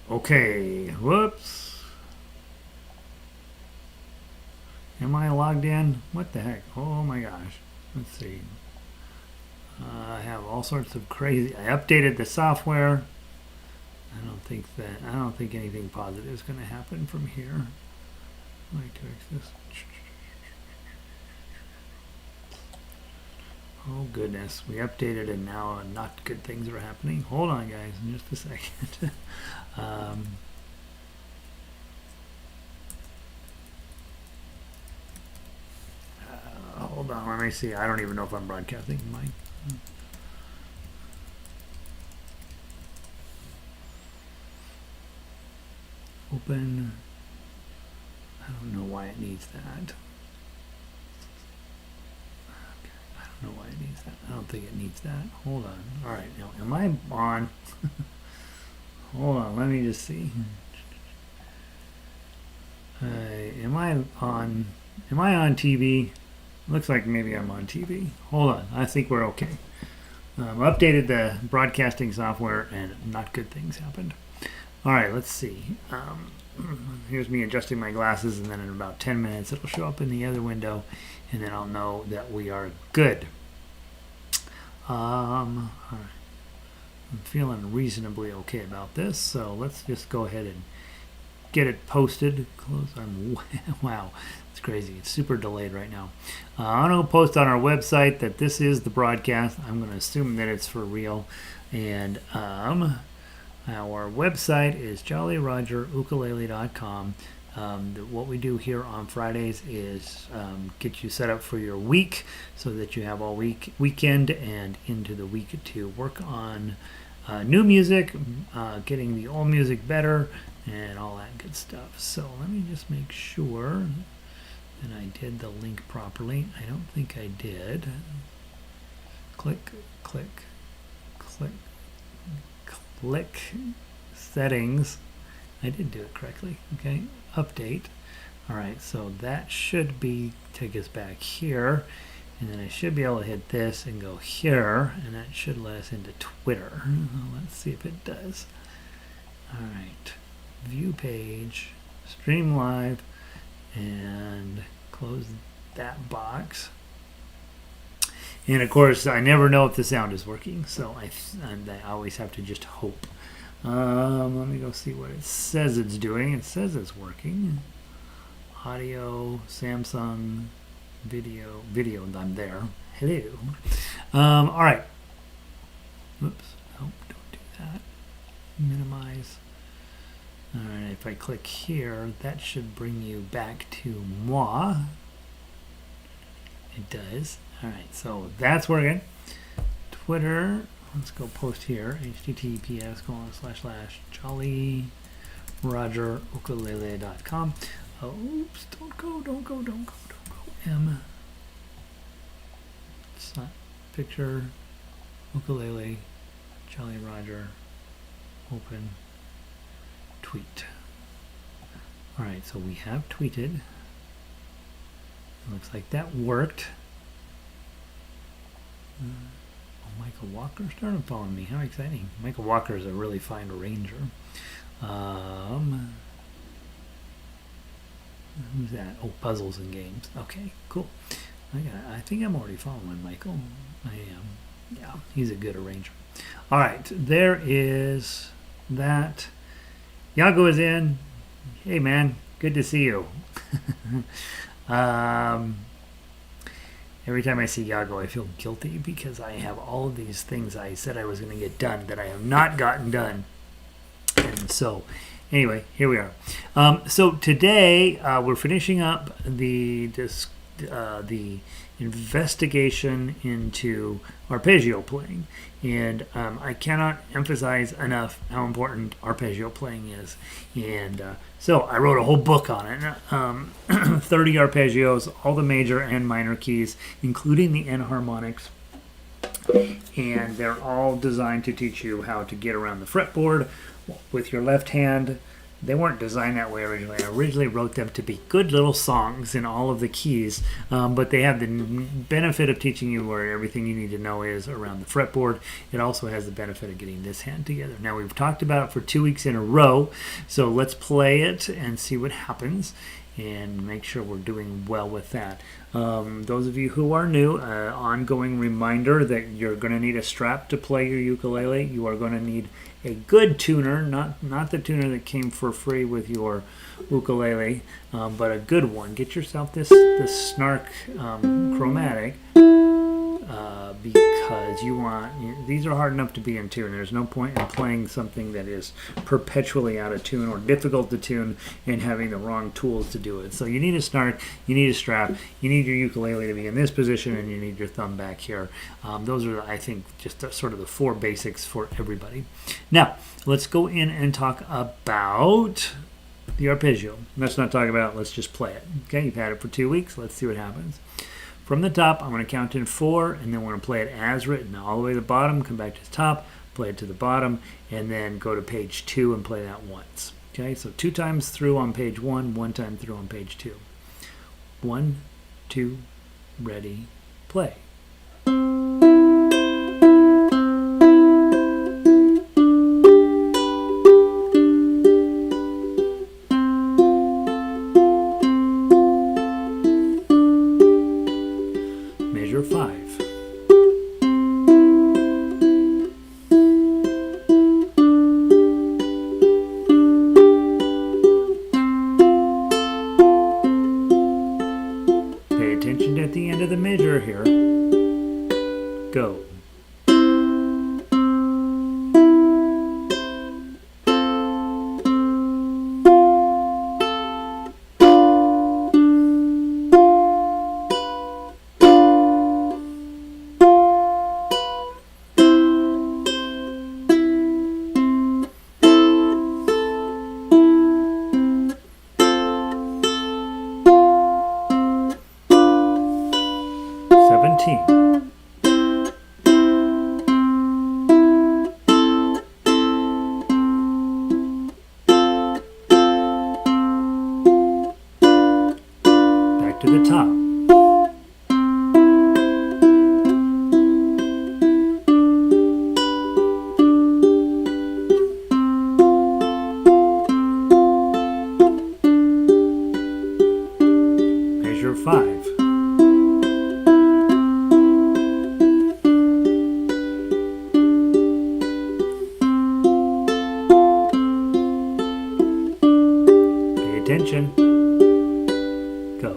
Okay, whoops. Am I logged in? What the heck? Oh my gosh. Let's see. I have all sorts of crazy. I updated the software. I don't think anything positive is going to happen from here. Like to fix this. Oh goodness, we updated and now not good things are happening. Hold on, guys, in just a second. Hold on, let me see. I don't even know if I'm broadcasting, Mike. Open. I don't know why it needs that. Okay, I don't know why it needs that. I don't think it needs that. Hold on. All right, now am I on? Hold on, let me just see. Am I on? Am I on TV? Looks like maybe I'm on TV. Hold on, I think we're okay. Updated the broadcasting software and not good things happened. All right, let's see. Here's me adjusting my glasses, and then in about 10 minutes it'll show up in the other window, and then I'll know that we are good. All right. I'm feeling reasonably okay about this, so let's just go ahead and get it posted. Close. Wow, it's crazy. It's super delayed right now. I'm going to post on our website that this is the broadcast. I'm going to assume that it's for real, and our website is jollyrogerukulele.com. What we do here on Fridays is get you set up for your week so that you have all weekend and into the week to work on new music, getting the old music better, and all that good stuff. So let me just make sure that I did the link properly. I don't think I did. Click, click, click, click, settings. I did do it correctly. Okay, update. All right, so that should take us back here, and then I should be able to hit this and go here, and that should let us into Twitter. Let's see if it does. All right, view page, stream live, and close that box. And of course, I never know if the sound is working, so I always have to just hope. Let me go see what it says it's doing. It says it's working. Audio, Samsung, video, I'm there. Hello. All right. Oops. Nope, don't do that. Minimize. All right, if I click here, that should bring you back to moi. It does. All right, so that's working. Twitter. Let's go post here. https://jollyrogerukulele.com. Oops, don't go. M. It's not picture. Ukulele. Jolly Roger. Open. Tweet. All right, so we have tweeted. It looks like that worked. Michael Walker started following me. How exciting. Michael Walker is a really fine arranger. Who's that? Oh, Puzzles and Games. Okay, cool. I think I'm already following Michael. I am. Yeah, he's a good arranger. All right, there is that. Yago is in. Hey, man. Good to see you. Every time I see Yago, I feel guilty because I have all of these things I said I was going to get done that I have not gotten done. And so, anyway, here we are. So today we're finishing up the investigation into arpeggio playing, and I cannot emphasize enough how important arpeggio playing is. And so I wrote a whole book on it, 30 arpeggios, all the major and minor keys, including the enharmonics, and they're all designed to teach you how to get around the fretboard with your left hand, they weren't designed that way originally. I originally wrote them to be good little songs in all of the keys, but they have the benefit of teaching you where everything you need to know is around the fretboard. It also has the benefit of getting this hand together. Now, we've talked about it for 2 weeks in a row, so let's play it and see what happens and make sure we're doing well with that. Those of you who are new, ongoing reminder that you're going to need a strap to play your ukulele. You are going to need a good tuner, not the tuner that came for free with your ukulele, but a good one. Get yourself this Snark chromatic, because these are hard enough to be in tune. There's no point in playing something that is perpetually out of tune or difficult to tune and having the wrong tools to do it. So you need a Snark, you need a strap, you need your ukulele to be in this position, and you need your thumb back here. Those are, I think, just sort of the 4 basics for everybody. Now, let's go in and talk about the arpeggio. Let's not talk about it, let's just play it. Okay, you've had it for 2 weeks. Let's see what happens. From the top, I'm going to count in 4, and then we're going to play it as written, all the way to the bottom, come back to the top, play it to the bottom, and then go to page 2 and play that once. Okay, so 2 times through on page 1, 1 time through on page 2. 1, 2, ready, play. Measure 5. Pay attention at the end of the measure here. Go. Back to the top. Measure 5. Pay attention. Go.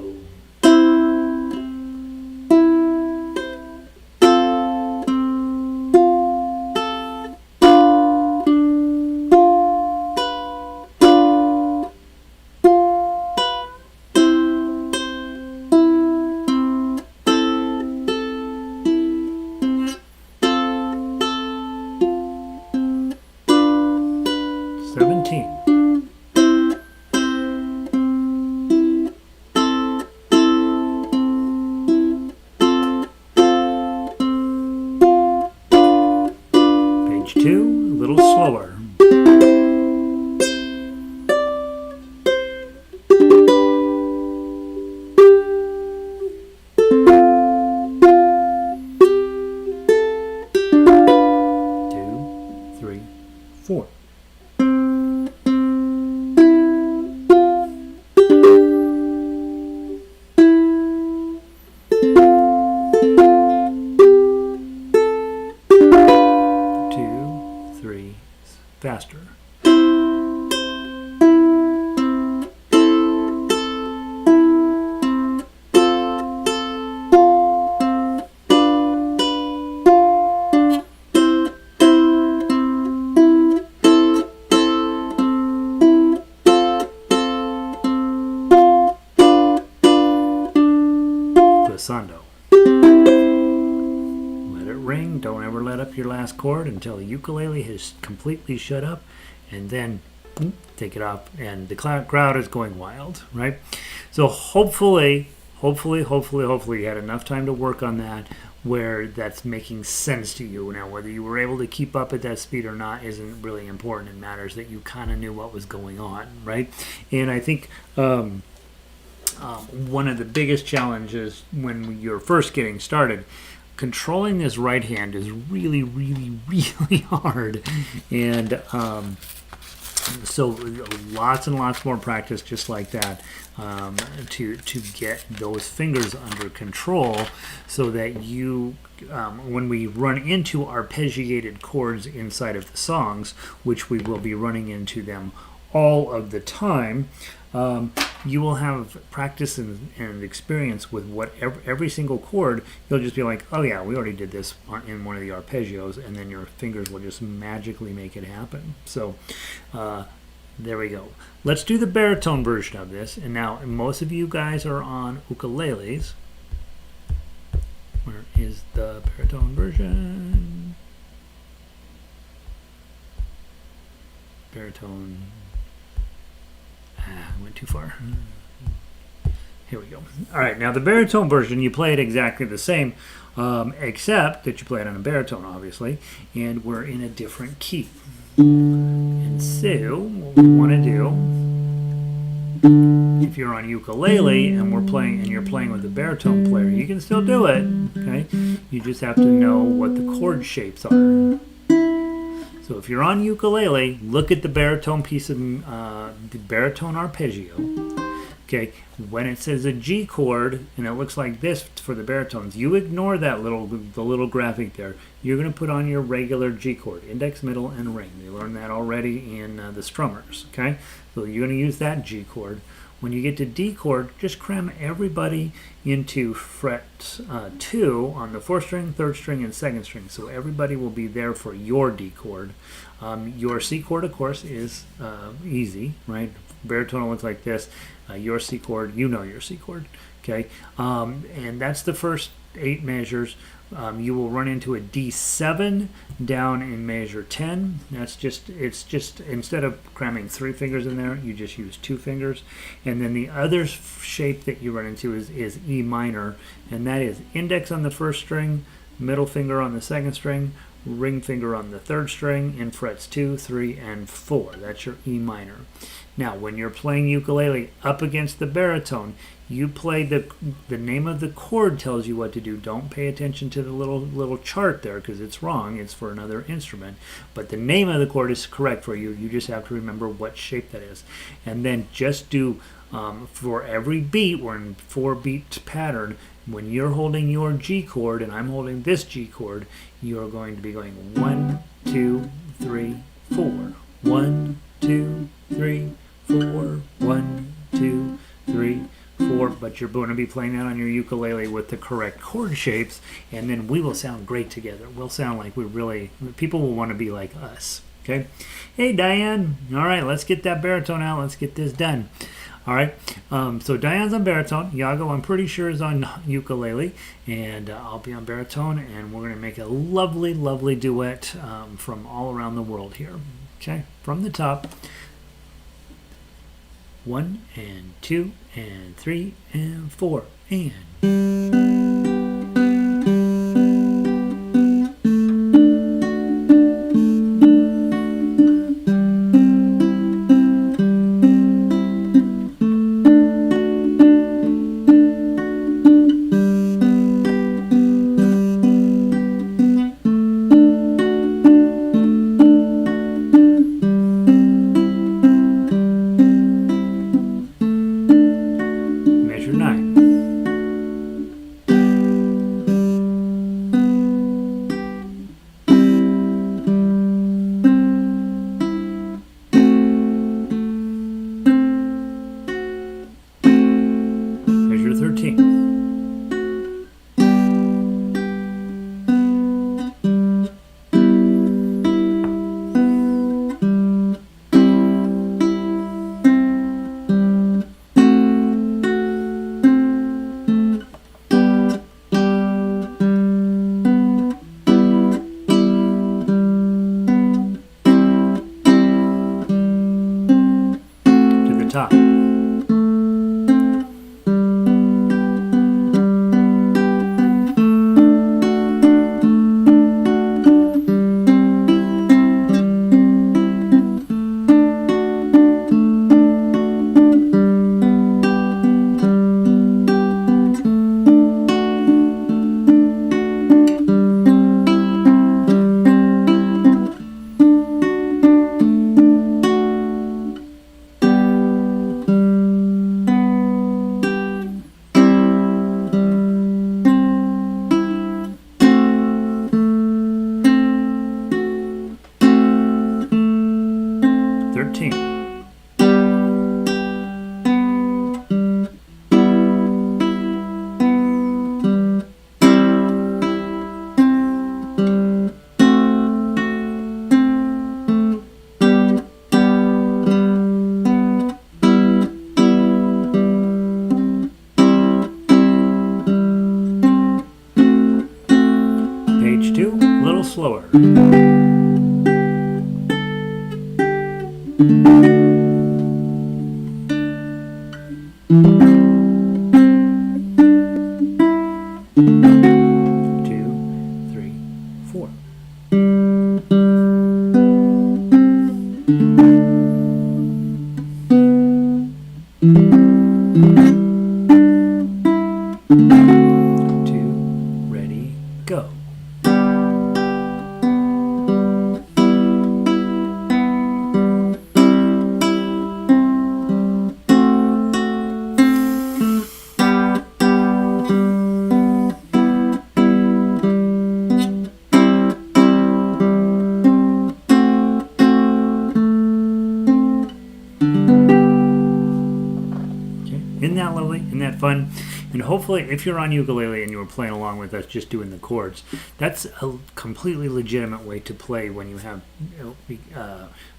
Page 2, a little slower. Two, 3, 4. Faster. Glissando. Ring. Don't ever let up your last chord until the ukulele has completely shut up, and then take it off and the crowd is going wild, right? So hopefully hopefully you had enough time to work on that where that's making sense to you. Now, whether you were able to keep up at that speed or not isn't really important. It matters that you kind of knew what was going on, right? And I think one of the biggest challenges when you're first getting started, controlling this right hand is really, really, really hard. And so lots and lots more practice just like that to get those fingers under control so that you, when we run into arpeggiated chords inside of the songs, which we will be running into them all of the time, you will have practice and experience with every single chord. You'll just be like, oh yeah, we already did this in one of the arpeggios, and then your fingers will just magically make it happen. So there we go. Let's do the baritone version of this. And now most of you guys are on ukuleles. Where is the baritone version? Baritone. I went too far. Here we go. All right, now the baritone version, you play it exactly the same, except that you play it on a baritone, obviously, and we're in a different key. And so, what we want to do, if you're on ukulele and you're playing with a baritone player, you can still do it. Okay, you just have to know what the chord shapes are. So if you're on ukulele, look at the baritone piece of the baritone arpeggio. Okay, when it says a G chord and it looks like this for the baritones, you ignore that the little graphic there. You're going to put on your regular G chord, index, middle, and ring. We learned that already in the strummers. Okay, so you're going to use that G chord. When you get to D chord, just cram everybody into fret 2 on the 4th string, 3rd string, and 2nd string. So everybody will be there for your D chord. Your C chord, of course, is easy, right? Baritone looks like this. Your C chord, you know your C chord, okay? And that's the first 8 measures. You will run into a D7 down in measure 10. It's just instead of cramming 3 fingers in there, you just use 2 fingers. And then the other shape that you run into is E minor, and that is index on the 1st string, middle finger on the 2nd string, ring finger on the 3rd string, in frets 2, 3, and 4. That's your E minor. Now, when you're playing ukulele up against the baritone, you play the name of the chord tells you what to do. Don't pay attention to the little chart there because it's wrong. It's for another instrument. But the name of the chord is correct for you. You just have to remember what shape that is. And then just do, for every beat, we're in 4-beat pattern. When you're holding your G chord and I'm holding this G chord, you're going to be going 1, 2, 3, 4. 1, 2, 3, 4. 1, 2, 3, 4. But you're going to be playing that on your ukulele with the correct chord shapes, and then we will sound great together. We'll sound like people will want to be like us. Okay? Hey, Diane. All right, let's get that baritone out. Let's get this done. All right, so Diane's on baritone. Yago, I'm pretty sure, is on ukulele, and I'll be on baritone, and we're going to make a lovely, lovely duet from all around the world here. Okay, from the top. 1 and 2 and 3 and 4 and... 14. Page 2, a little slower. 2, 3, 4. Ready, go. Isn't that lovely? Isn't that fun? And hopefully, if you're on ukulele and you were playing along with us, just doing the chords, that's a completely legitimate way to play when you have,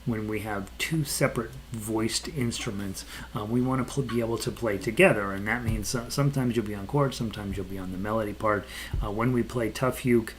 when we have two separate voiced instruments. We want to be able to play together, and that means sometimes you'll be on chords, sometimes you'll be on the melody part. When we play Tuff Uke,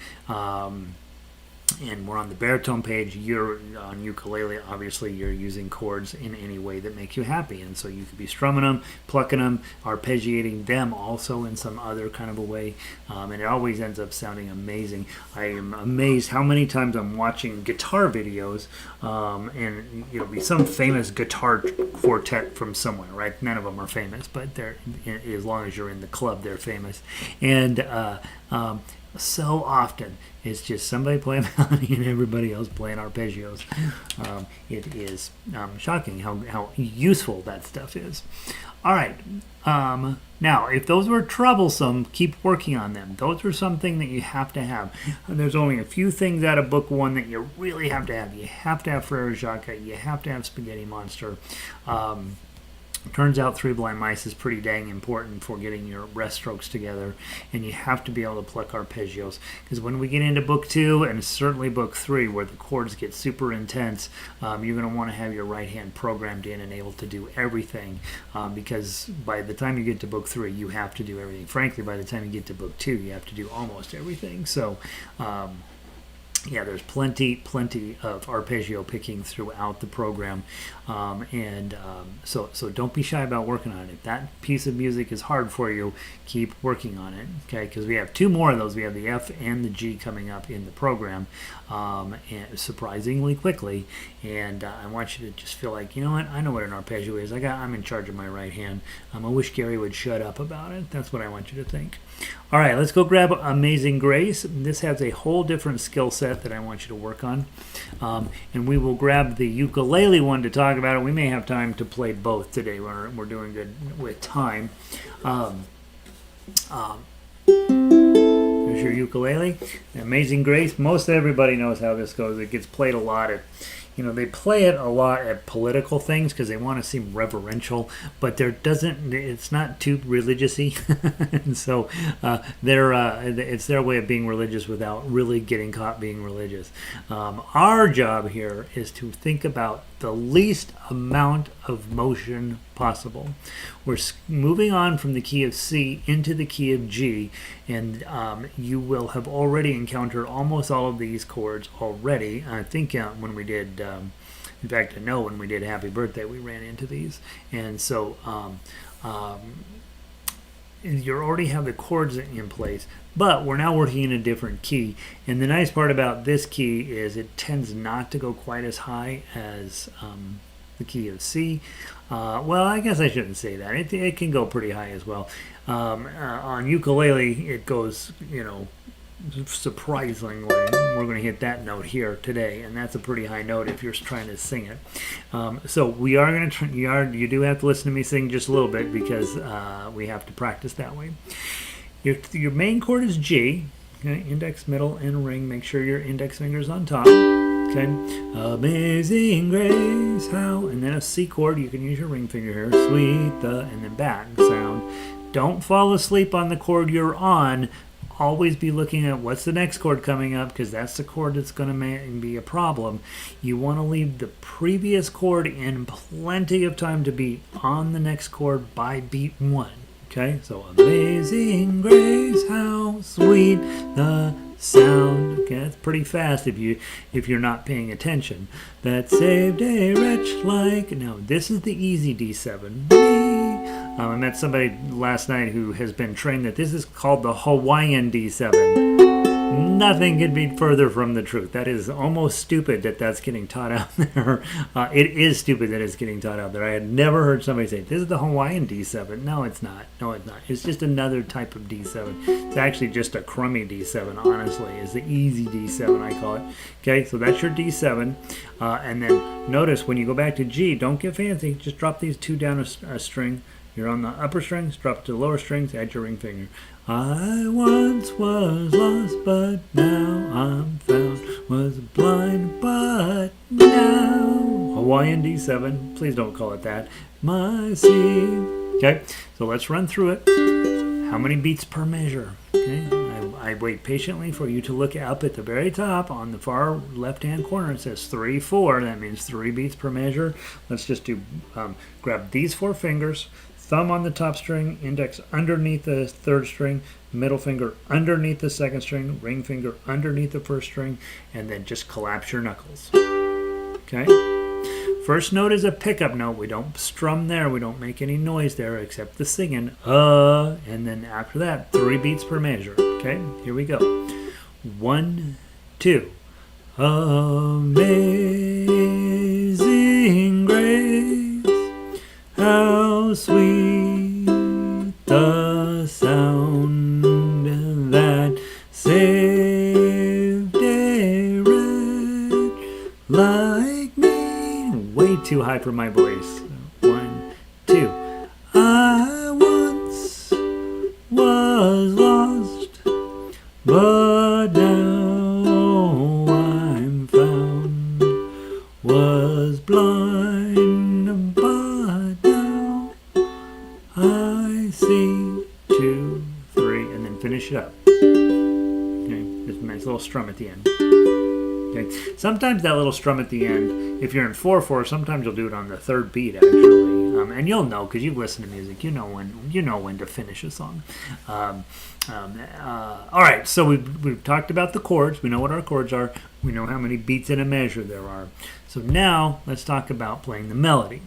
and we're on the baritone page, you're on ukulele, obviously you're using chords in any way that make you happy, and so you could be strumming them, plucking them, arpeggiating them also in some other kind of a way, and it always ends up sounding amazing. I am amazed how many times I'm watching guitar videos, and it'll be some famous guitar quartet from somewhere, right? None of them are famous, but they're, as long as you're in the club, they're famous. And so often it's just somebody playing melody and everybody else playing arpeggios. It is shocking how useful that stuff is. All right. Now, if those were troublesome, keep working on them. Those are something that you have to have. And there's only a few things out of book 1 that you really have to have. You have to have Frere Jacques. You have to have Spaghetti Monster. Turns out 3 Blind Mice is pretty dang important for getting your rest strokes together, and you have to be able to pluck arpeggios, because when we get into book 2 and certainly book 3 where the chords get super intense, you're going to want to have your right hand programmed in and able to do everything, because by the time you get to book 3 you have to do everything. Frankly, by the time you get to book 2 you have to do almost everything. So yeah, there's plenty of arpeggio picking throughout the program, so don't be shy about working on it. If that piece of music is hard for you, keep working on it, okay? Because we have 2 more of those. We have the F and the G coming up in the program, and surprisingly quickly. And I want you to just feel like, you know what? I know what an arpeggio is. I'm in charge of my right hand. I wish Gary would shut up about it. That's what I want you to think. All right, let's go grab Amazing Grace. This has a whole different skill set that I want you to work on. And we will grab the ukulele one to talk about it. We may have time to play both today. We're doing good with time. There's your ukulele. Amazing Grace. Most everybody knows how this goes. It gets played a lot at, they play it a lot at political things because they want to seem reverential, but it's not too religious-y. And so it's their way of being religious without really getting caught being religious. Our job here is to think about the least amount of motion possible. We're moving on from the key of C into the key of G, and you will have already encountered almost all of these chords already. I think when we did, in fact, I know when we did Happy Birthday, we ran into these. And so you already have the chords in place, but we're now working in a different key. And the nice part about this key is it tends not to go quite as high as the key of C. Well, I guess I shouldn't say that. It can go pretty high as well. On ukulele, it goes, surprisingly, we're going to hit that note here today, and that's a pretty high note if you're trying to sing it. So we are going to you do have to listen to me sing just a little bit because we have to practice that way. Your main chord is G, okay? Index, middle, and ring. Make sure your index finger is on top. Okay, amazing grace, how, and then a C chord. You can use your ring finger here. Sweet the, and then back sound. Don't fall asleep on the chord you're on. Always be looking at what's the next chord coming up, because that's the chord that's going to be a problem. You want to leave the previous chord in plenty of time to be on the next chord by beat 1. Okay, so amazing grace, how sweet the sound. Okay, that's pretty fast if you're not paying attention. That saved a wretch like. Now this is the easy D7. I met somebody last night who has been trained that this is called the Hawaiian D7. Nothing could be further from the truth. That is almost stupid that that's getting taught out there. It is stupid that it's getting taught out there. I had never heard somebody say, this is the Hawaiian D7. No, it's not. No, it's not. It's just another type of D7. It's actually just a crummy D7, honestly. It's the easy D7, I call it. Okay, so that's your D7. And then notice when you go back to G, don't get fancy. Just drop these 2 down a string. You're on the upper strings, drop to the lower strings, add your ring finger. I once was lost, but now I'm found. Was blind, but now. Hawaiian D7. Please don't call it that. My C. Okay, so let's run through it. How many beats per measure? Okay, I wait patiently for you to look up at the very top on the far left-hand corner. It says 3/4. That means 3 beats per measure. Let's just do. Grab these 4 fingers. Thumb on the top string, index underneath the 3rd string, middle finger underneath the 2nd string, ring finger underneath the 1st string, and then just collapse your knuckles. Okay? First note is a pickup note. We don't strum there. We don't make any noise there except the singing. And then after that, 3 beats per measure. Okay? Here we go. 1, 2. Amazing grace. How sweet the sound that saved a wretch like me. Way too high for my voice. 1, 2. I once was lost, but now I'm found. Was blind, but now I see. 2, 3, and then finish it up. Okay, just a nice little strum at the end. Okay, sometimes that little strum at the end, if you're in 4/4, sometimes you'll do it on the 3rd beat actually, and you'll know because you've listened to music. You know when to finish a song. All right, so we've talked about the chords. We know what our chords are. We know how many beats in a measure there are. So now let's talk about playing the melody.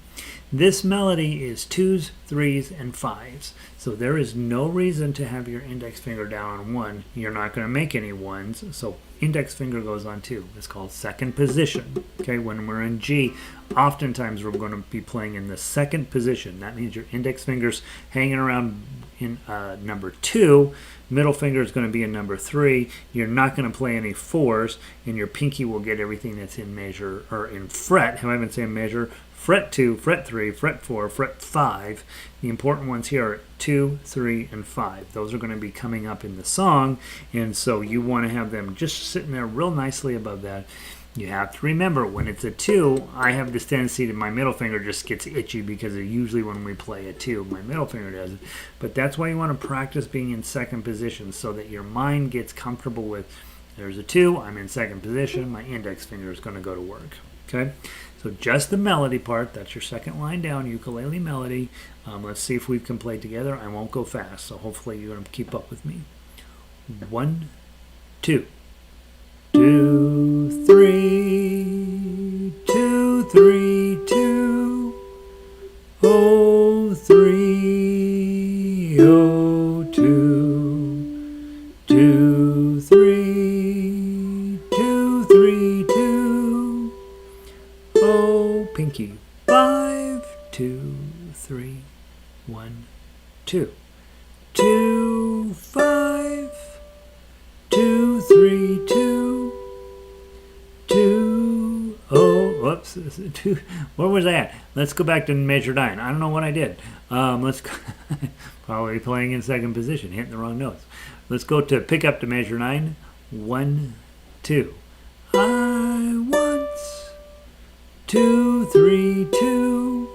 This melody is 2s, 3s, and 5s. So there is no reason to have your index finger down on 1. You're not going to make any 1s. So index finger goes on 2. It's called 2nd position. Okay, when we're in G, oftentimes we're going to be playing in the 2nd position. That means your index finger's hanging around in number 2. Middle finger is going to be in number 3. You're not going to play any 4s, and your pinky will get everything that's in measure or in fret. How I even say measure? Fret 2, fret 3, fret 4, fret 5. The important ones here are 2, 3, and 5. Those are going to be coming up in the song, and so you want to have them just sitting there real nicely above that. You have to remember, when it's a 2, I have this tendency that my middle finger just gets itchy because usually when we play a 2, my middle finger does it. But that's why you want to practice being in 2nd position so that your mind gets comfortable with, there's a 2, I'm in 2nd position, my index finger is going to go to work. Okay? So just the melody part, that's your 2nd line down, ukulele melody. Let's see if we can play together. I won't go fast, so hopefully you're going to keep up with me. 1, 2. 2, 3, 2, 3, 2. Oh, 3, oh, 2. 2, 3, 2, 3, 2. Oh, pinky. 5, 2, 3, 1, 2. 2, 5, 2, 3, 2. 2, oh, whoops, 2. Where was I at? Let's go back to measure 9. I don't know what I did. Let's go, probably playing in 2nd position, hitting the wrong notes. Let's go to pick up to measure 9. 1, 2. I want 2, 3, 2,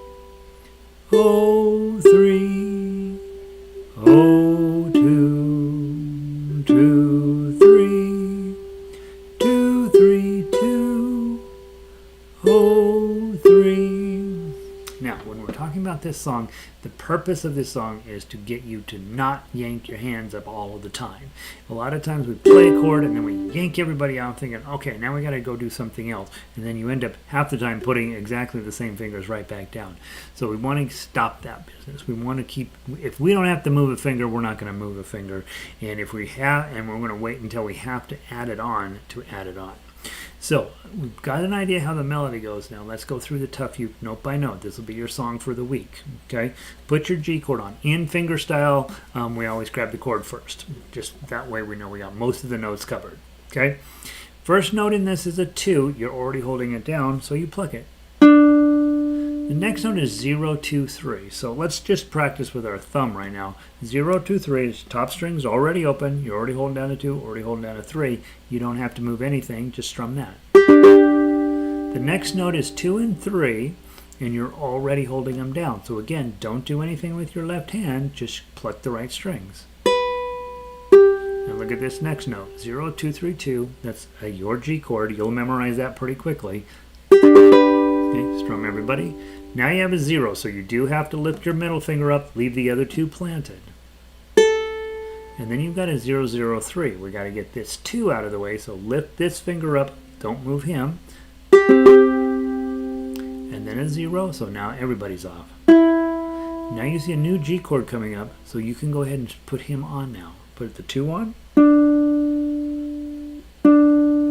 oh, 3, oh, 2, 2, 3, 2, 3, 2, oh, 3. Now, when we're talking about this song, the purpose of this song is to get you to not yank your hands up all of the time. A lot of times we play a chord and then we yank everybody out thinking, okay, now we got to go do something else. And then you end up half the time putting exactly the same fingers right back down. So we want to stop that business. We want to keep, if we don't have to move a finger, we're not going to move a finger. And if we have, and we're going to wait until we have to add it on to add it on. So we've got an idea how the melody goes now. Let's go through the Tuff note by note. This will be your song for the week. Okay, put your G chord on. In finger style, we always grab the chord first. Just that way we know we got most of the notes covered. Okay, first note in this is a 2. You're already holding it down, so you pluck it. The next note is 0, 2, 3. So let's just practice with our thumb right now. 0, 2, 3. Top string's already open. You're already holding down a 2, already holding down a 3. You don't have to move anything. Just strum that. The next note is 2 and 3, and you're already holding them down. So again, don't do anything with your left hand. Just pluck the right strings. Now look at this next note. 0, 2, 3, 2. That's your G chord. You'll memorize that pretty quickly. Okay, strum everybody. Now you have a 0, so you do have to lift your middle finger up, leave the other 2 planted. And then you've got a 0, 0, 3. We got to get this 2 out of the way, so lift this finger up, don't move him. And then a 0, so now everybody's off. Now you see a new G chord coming up, so you can go ahead and put him on now. Put the 2 on.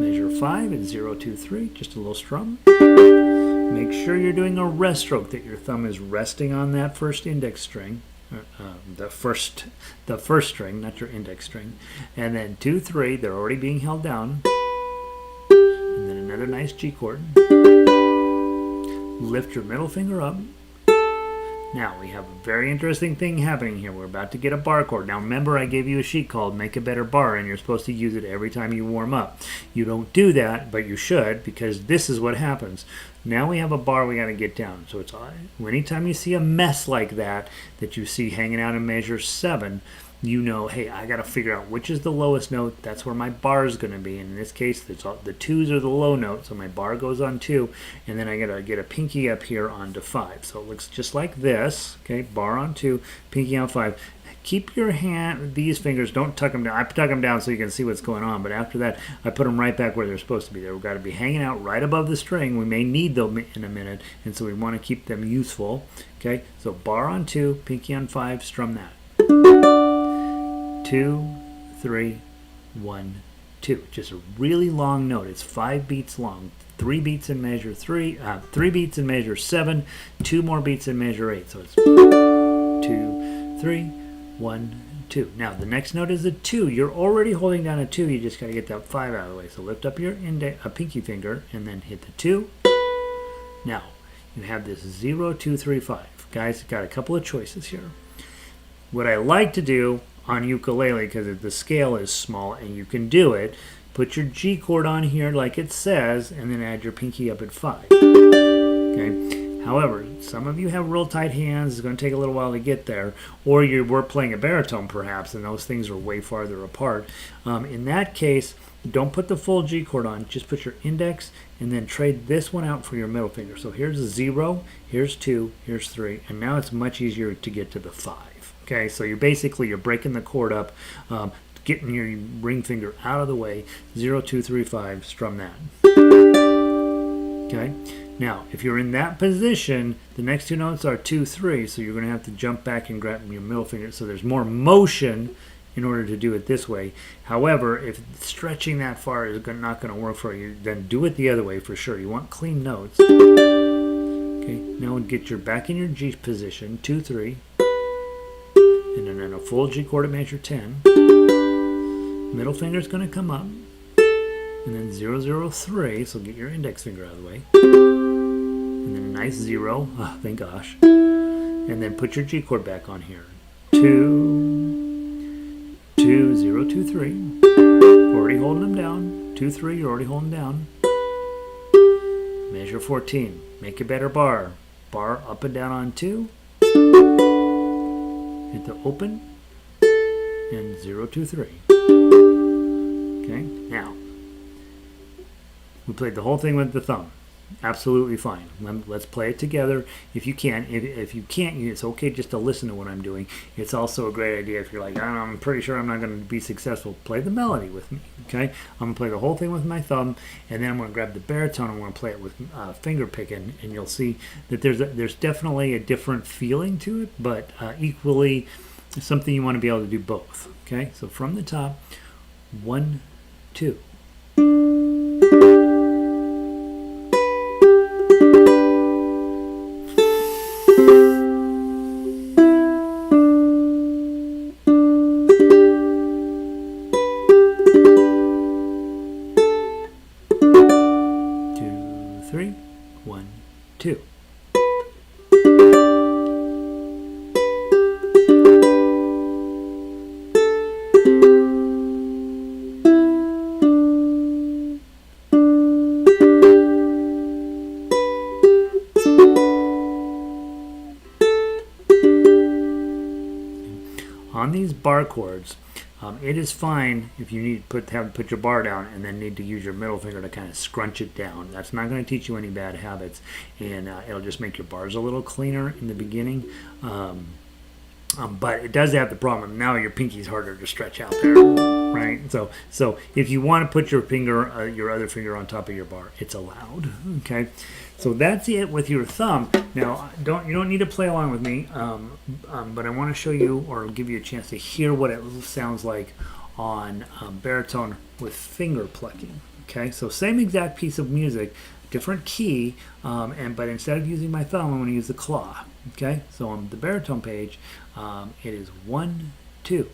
Measure 5 and 0, 2, 3, just a little strum. Make sure you're doing a rest stroke, that your thumb is resting on that first index string, the first string, not your index string. And then 2, 3, they're already being held down. And then another nice G chord. Lift your middle finger up. Now we have a very interesting thing happening here. We're about to get a bar chord. Now remember, I gave you a sheet called Make a Better Bar, and you're supposed to use it every time you warm up. You don't do that, but you should, because this is what happens. Now we have a bar we got to get down. So it's anytime you see a mess like that you see hanging out in measure 7, you know, hey, I got to figure out which is the lowest note. That's where my bar is going to be. And in this case, the 2s are the low note, so my bar goes on 2, and then I got to get a pinky up here onto 5. So it looks just like this. Okay, bar on 2, pinky on 5. Keep your hand, these fingers, don't tuck them down. I tuck them down so you can see what's going on, but after that, I put them right back where they're supposed to be. They've got to be hanging out right above the string. We may need them in a minute, and so we want to keep them useful. Okay, so bar on 2, pinky on 5, strum that. 2, 3, 1, 2. Just a really long note. It's 5 beats long. 3 beats in measure 3, 3 beats in measure 7, 2 more beats in measure 8. So it's 2, 3, 1, 2. Now the next note is a 2. You're already holding down a 2. You just got to get that 5 out of the way. So lift up your pinky finger and then hit the 2. Now you have this 0, 2, 3, 5. Guys, got a couple of choices here. What I like to do on ukulele, because the scale is small and you can do it, put your G chord on here like it says, and then add your pinky up at 5. Okay. However, some of you have real tight hands. It's going to take a little while to get there, or we're playing a baritone perhaps, and those things are way farther apart. In that case, don't put the full G chord on. Just put your index and then trade this one out for your middle finger. So here's a 0, here's 2, here's 3, and now it's much easier to get to the 5. Okay, so you're breaking the chord up, getting your ring finger out of the way. 0, 2, 3, 5, strum that. Okay, now if you're in that position, the next 2 notes are 2, 3, so you're going to have to jump back and grab your middle finger. So there's more motion in order to do it this way. However, if stretching that far is not going to work for you, then do it the other way for sure. You want clean notes. Okay, now get your back in your G position, 2, 3. And then a full G chord at measure 10. Middle finger is going to come up. And then 0, 0, 3, so get your index finger out of the way. And then a nice 0, oh, thank gosh. And then put your G chord back on here. 2, 2, 0, 2, 3. Already holding them down. 2, 3, you're already holding down. Measure 14. Make a better bar. Bar up and down on 2. Hit the open. And 0, 2, 3. Okay, now we played the whole thing with the thumb. Absolutely fine. Let's play it together. If you can, if you can't, it's okay just to listen to what I'm doing. It's also a great idea if you're like, I'm pretty sure I'm not going to be successful. Play the melody with me. Okay, I'm going to play the whole thing with my thumb, and then I'm going to grab the baritone. I'm going to play it with finger picking, and you'll see that there's definitely a different feeling to it, but equally something you want to be able to do both. Okay, so from the top, 1, 2. 1, 2. On these bar chords, it is fine if you need to put your bar down and then need to use your middle finger to kind of scrunch it down. That's not going to teach you any bad habits, and it'll just make your bars a little cleaner in the beginning. But it does have the problem. Now your pinky's harder to stretch out there, right? So if you want to put your finger, your other finger on top of your bar, it's allowed. Okay. So that's it with your thumb. Now, you don't need to play along with me, but I want to show you or give you a chance to hear what it sounds like on baritone with finger plucking. Okay, so same exact piece of music, different key, but instead of using my thumb, I'm going to use the claw. Okay, so on the baritone page, it is 1, 2.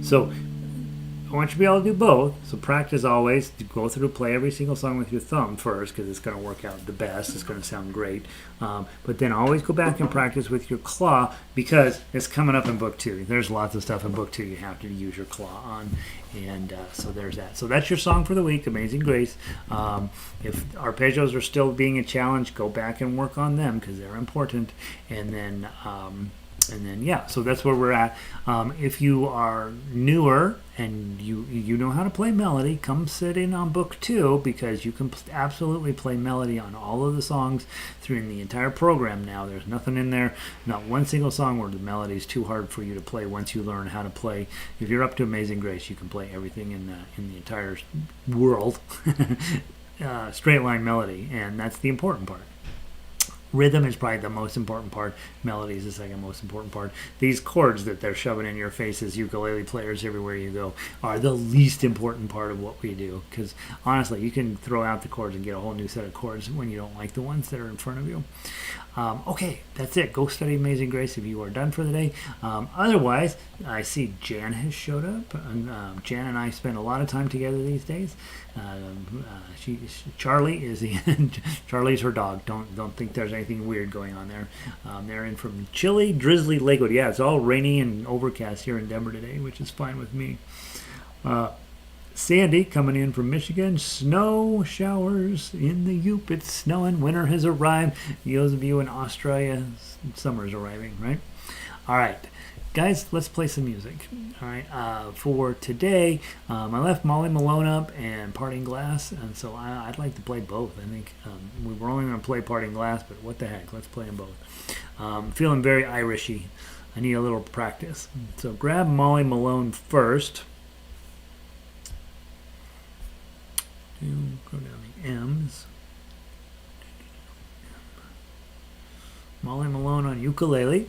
So I want you to be able to do both. So practice always. Go through, play every single song with your thumb first because it's going to work out the best. It's going to sound great. But then always go back and practice with your claw because it's coming up in book 2. There's lots of stuff in book 2 you have to use your claw on. And so there's that. So that's your song for the week, Amazing Grace. If arpeggios are still being a challenge, go back and work on them because they're important. And then yeah, so that's where we're at. If you are newer and you know how to play melody, come sit in on book 2 because you can absolutely play melody on all of the songs through the entire program now. There's nothing in there, not one single song where the melody is too hard for you to play once you learn how to play. If you're up to Amazing Grace, you can play everything in the entire world straight line melody, and that's the important part. Rhythm is probably the most important part. Melody is the second most important part. These chords that they're shoving in your faces, ukulele players everywhere you go, are the least important part of what we do. Because honestly, you can throw out the chords and get a whole new set of chords when you don't like the ones that are in front of you. Okay, that's it. Go study Amazing Grace if you are done for the day. Otherwise, I see Jan has showed up. Jan and I spend a lot of time together these days. Charlie is Charlie's her dog. Don't think there's anything weird going on there. They're in from chilly, drizzly Lakewood. Yeah, it's all rainy and overcast here in Denver today, which is fine with me. Sandy coming in from Michigan. Snow showers in the Yoop. It's snowing. Winter has arrived. Those of you in Australia, summer's arriving, right? All right. Guys, let's play some music. All right, for today, I left Molly Malone up and Parting Glass, and so I'd like to play both. I think we were only going to play Parting Glass, but what the heck, let's play them both. Feeling very Irishy. I need a little practice. So grab Molly Malone first. Go down the M's. Molly Malone on ukulele.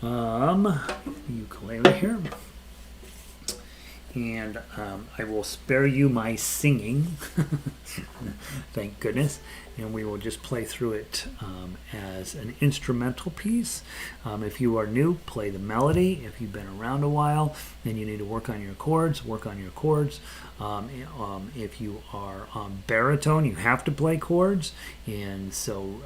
Ukulele here. And I will spare you my singing, thank goodness, and we will just play through it as an instrumental piece. If you are new, play the melody. If you've been around a while and you need to work on your chords, work on your chords. If you are on baritone, you have to play chords, and so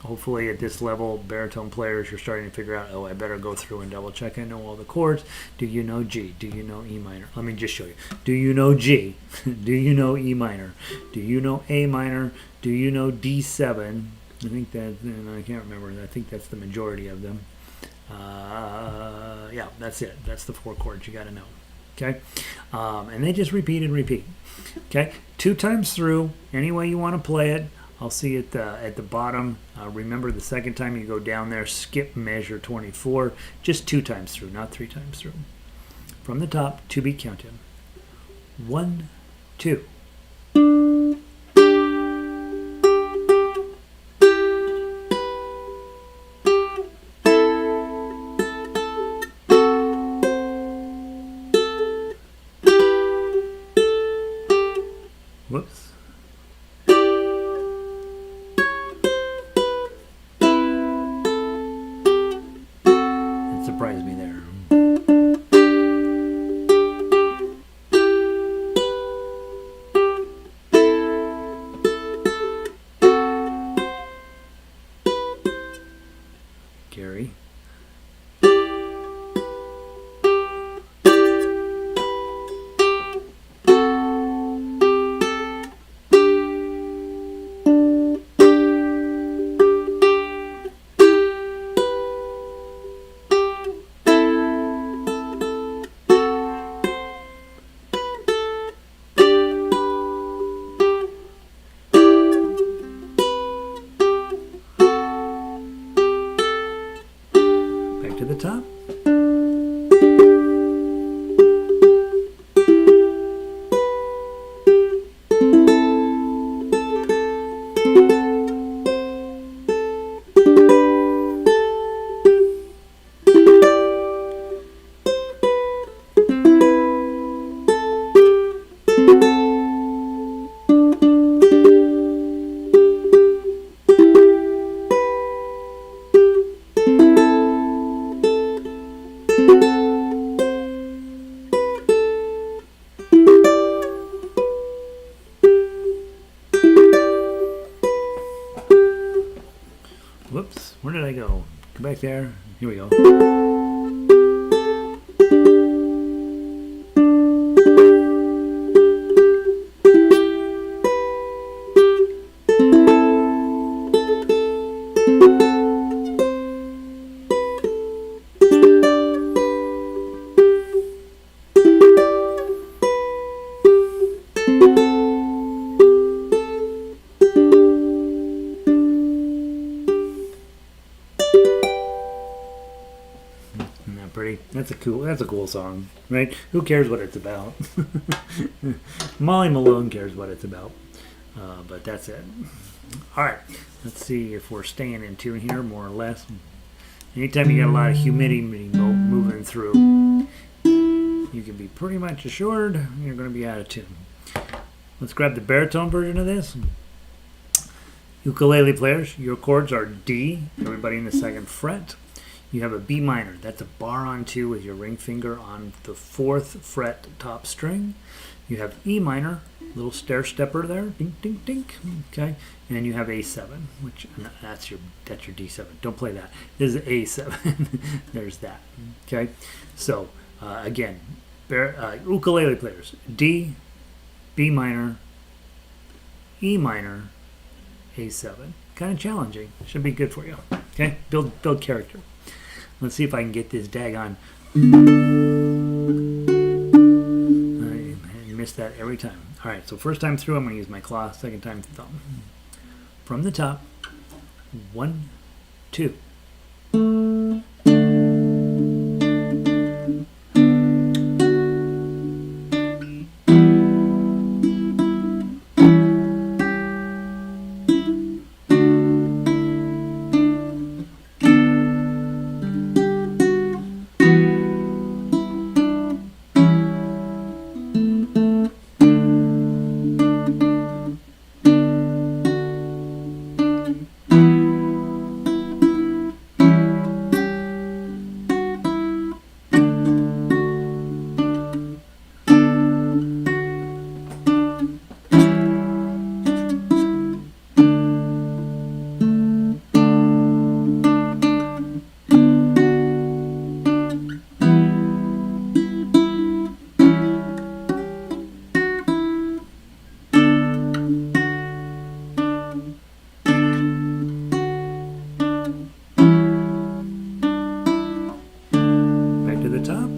hopefully at this level, baritone players, you're starting to figure out, oh, I better go through and double check I know all the chords. Do you know G? Do you know E minor? Let me just show you. Do you know G? Do you know E minor? Do you know A minor? Do you know D7? I think that, I can't remember. I think that's the majority of them. Yeah, that's it. That's the 4 chords you got to know. Okay, and they just repeat and repeat. Okay, 2 times through, any way you want to play it. I'll see it at the bottom. Remember, the second time you go down there, skip measure 24. Just 2 times through, not 3 times through. From the top, 2-beat countdown. 1, 2. Whoops. It surprised me there. Gary. To the top. Whoops, where did I go? Go back there. Here we go. That's a cool song, right? Who cares what it's about? Malone cares what it's about, but that's it. All right, let's see if we're staying in tune here, more or less. Anytime you got a lot of humidity moving through, you can be pretty much assured you're going to be out of tune. Let's grab the baritone version of this. Ukulele players, your chords are D, everybody in the 2nd fret. You have a B minor. That's a bar on 2 with your ring finger on the 4th fret top string. You have E minor, little stair stepper there, dink, dink, dink. Okay, and you have A7, which that's your D7. Don't play that. This is A7. There's that. Okay, so again, ukulele players: D, B minor, E minor, A7. Kind of challenging. Should be good for you. Okay, build character. Let's see if I can get this daggone. I miss that every time. All right, so first time through, I'm going to use my claw. Second time, thumb. From the top, 1, 2. to the top.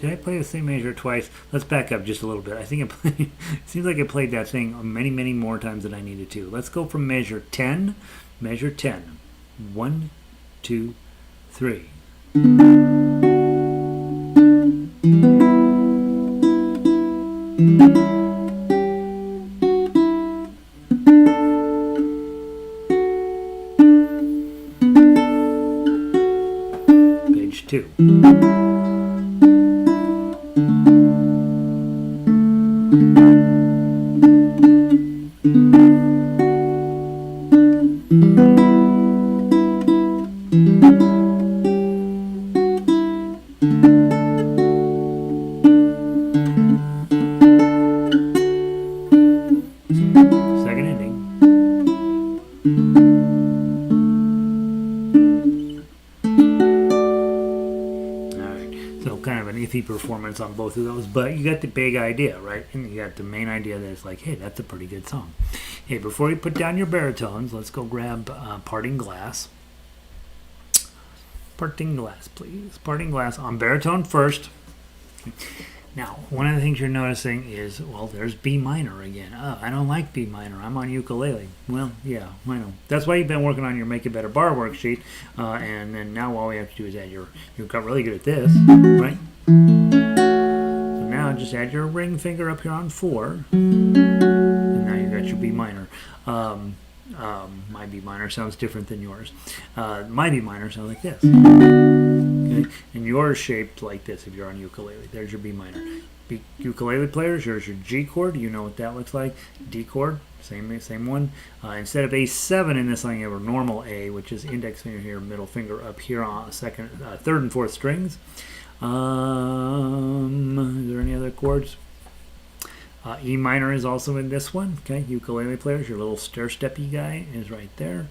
Did I play the same measure twice? Let's back up just a little bit. I think it seems like I played that thing many, many more times than I needed to. Let's go from measure 10. Measure 10. 1, 2, 3. Page 2. Performance on both of those, but you got the big idea, right? And you got the main idea that it's like, hey, that's a pretty good song. Hey, before you put down your baritones, let's go grab Parting Glass. Parting Glass, please. Parting Glass on baritone first. Now, one of the things you're noticing is, well, there's B minor again. Oh, I don't like B minor. I'm on ukulele. Well, yeah, I know. That's why you've been working on your Make It Better bar worksheet, and then now all we have to do is add you got really good at this, right? So now just add your ring finger up here on 4, and now you got your B minor. My B minor sounds different than yours. My B minor sounds like this. Okay? And yours shaped like this if you're on ukulele. There's your B minor. Ukulele players, here's your G chord. You know what that looks like. D chord, same one. Instead of A7 in this line, you have a normal A, which is index finger here, middle finger up here on third and fourth strings. Is there any other chords? E minor is also in this one. Okay, ukulele players, your little stair-steppy guy is right there.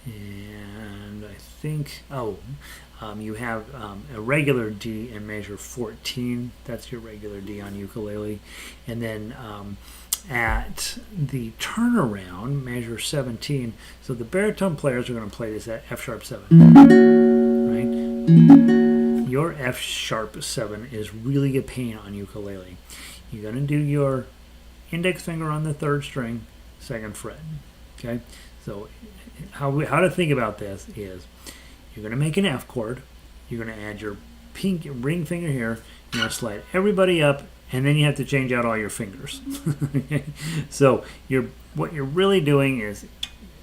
And I think, you have a regular D in measure 14. That's your regular D on ukulele. And then at the turnaround, measure 17. So the baritone players are going to play this at F sharp 7. Right? Your F sharp 7 is really a pain on ukulele. You're going to do your index finger on the 3rd string, 2nd fret. Okay? So how to think about this is you're going to make an F chord. You're going to add your pink ring finger here. You're going to slide everybody up, and then you have to change out all your fingers. Okay? So what you're really doing is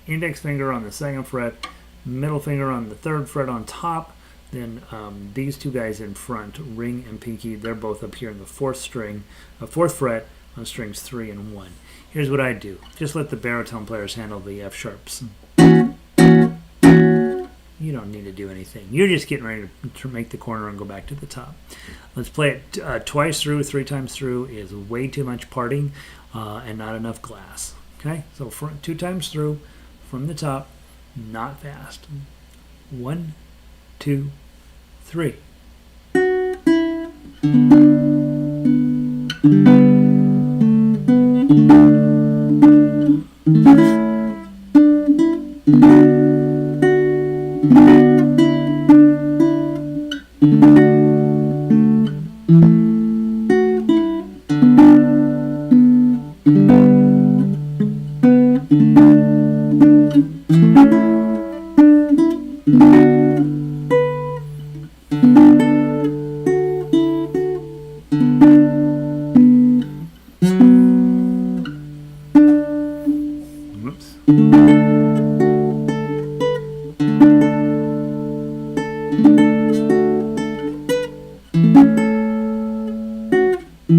index finger on the 2nd fret, middle finger on the 3rd fret on top, then these two guys in front, ring and pinky, they're both up here in the 4th fret on strings 3 and 1. Here's what I do. Just let the baritone players handle the F sharps. You don't need to do anything. You're just getting ready to make the corner and go back to the top. Let's play it twice through, 3 times through is way too much parting and not enough glass. Okay, so 2 times through from the top, not fast. 1, 2, 3. To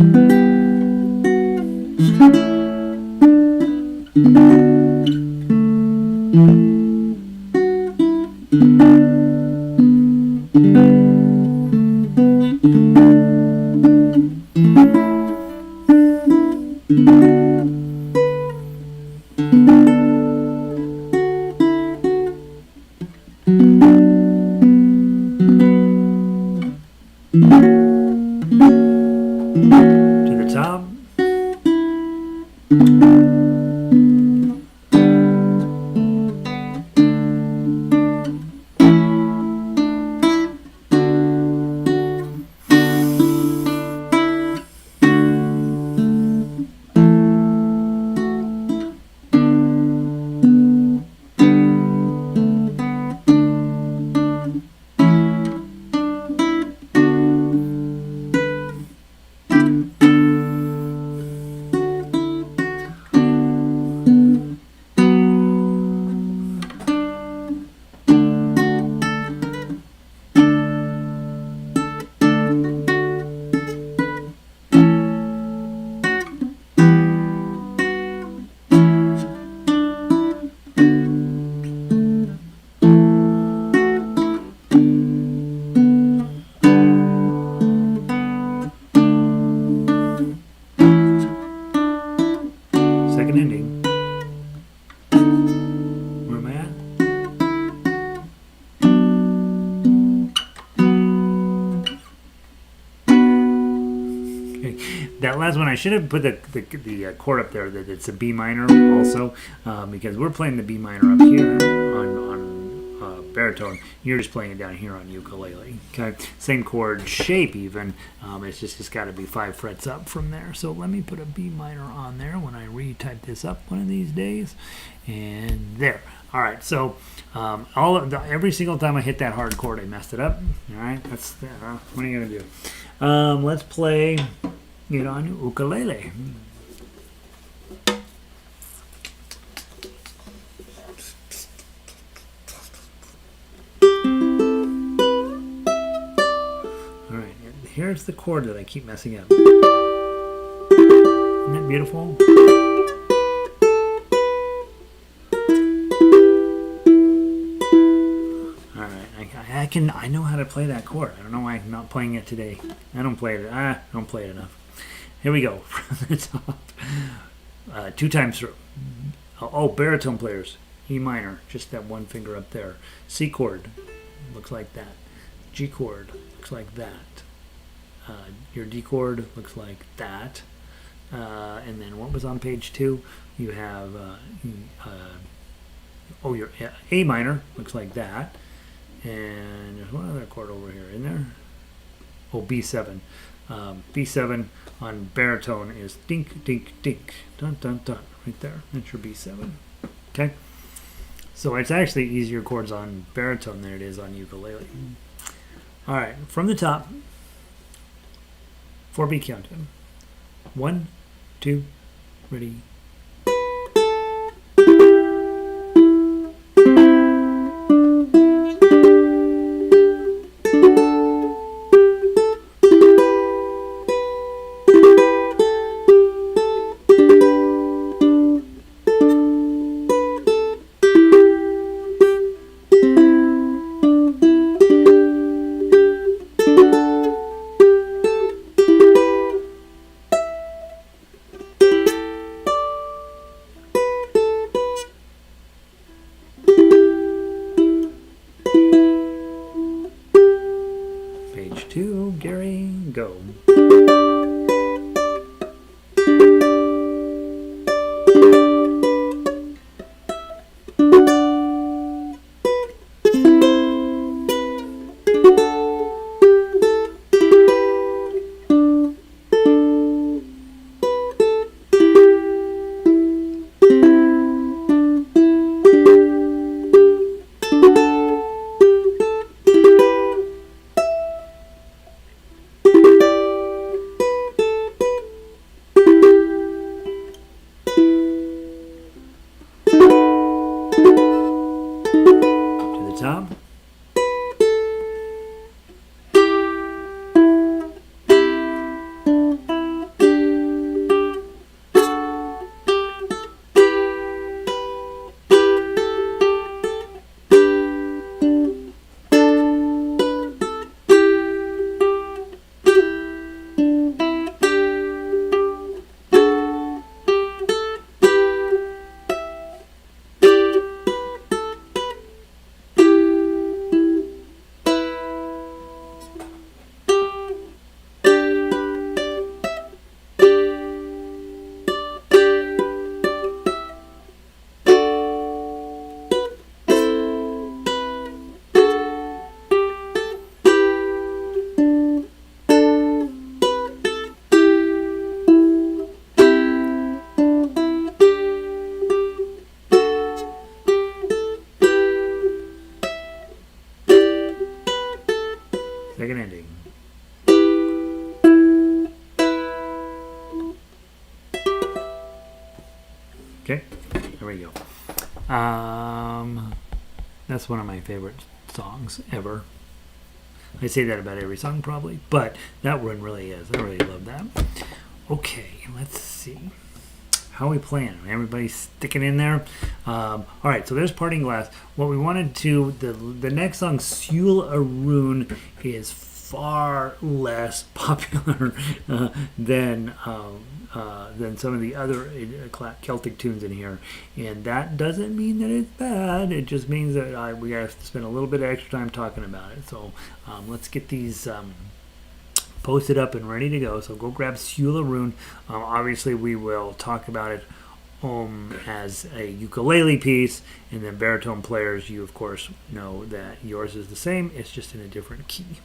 the top. Second ending. Where am I at? Okay. That last one, I should have put the chord up there that it's a B minor also, because we're playing the B minor up here on baritone. You're just playing it down here on ukulele. Okay, same chord shape even. It's got to be 5 frets up from there. So let me put a B minor on there when I retype this up one of these days, and there. All right, so every single time I hit that hard chord, I messed it up. All right, that's what are you gonna do? Let's play it on ukulele. All right, here's the chord that I keep messing up. Isn't that beautiful? I know how to play that chord. I don't know why I'm not playing it today. I don't play it enough. Here we go. From the top. 2 times through. Oh, baritone players. E minor, just that one finger up there. C chord, looks like that. G chord, looks like that. Your D chord looks like that. And then what was on page 2? You have your A minor, looks like that. And there's one other chord over here, in there? Oh, B7. B7 on baritone is dink, dink, dink. Dun, dun, dun. Right there. That's your B7. Okay? So it's actually easier chords on baritone than it is on ukulele. All right. From the top, 4-beat countdown. 1, 2, ready. Page 2, Gary, go. Okay, there we go. That's one of my favorite songs ever. I say that about every song probably, but that one really is. I really love that. Okay, let's see. How are we playing? Everybody sticking in there? All right, so there's Parting Glass. What we wanted to, the next song, Siúil A Rún, is far less popular than some of the other Celtic tunes in here, and that doesn't mean that it's bad. It just means that we have to spend a little bit of extra time talking about it. So let's get these posted up and ready to go. So go grab Siúil A Rún. Obviously, we will talk about it as a ukulele piece, and then baritone players, you of course know that yours is the same. It's just in a different key.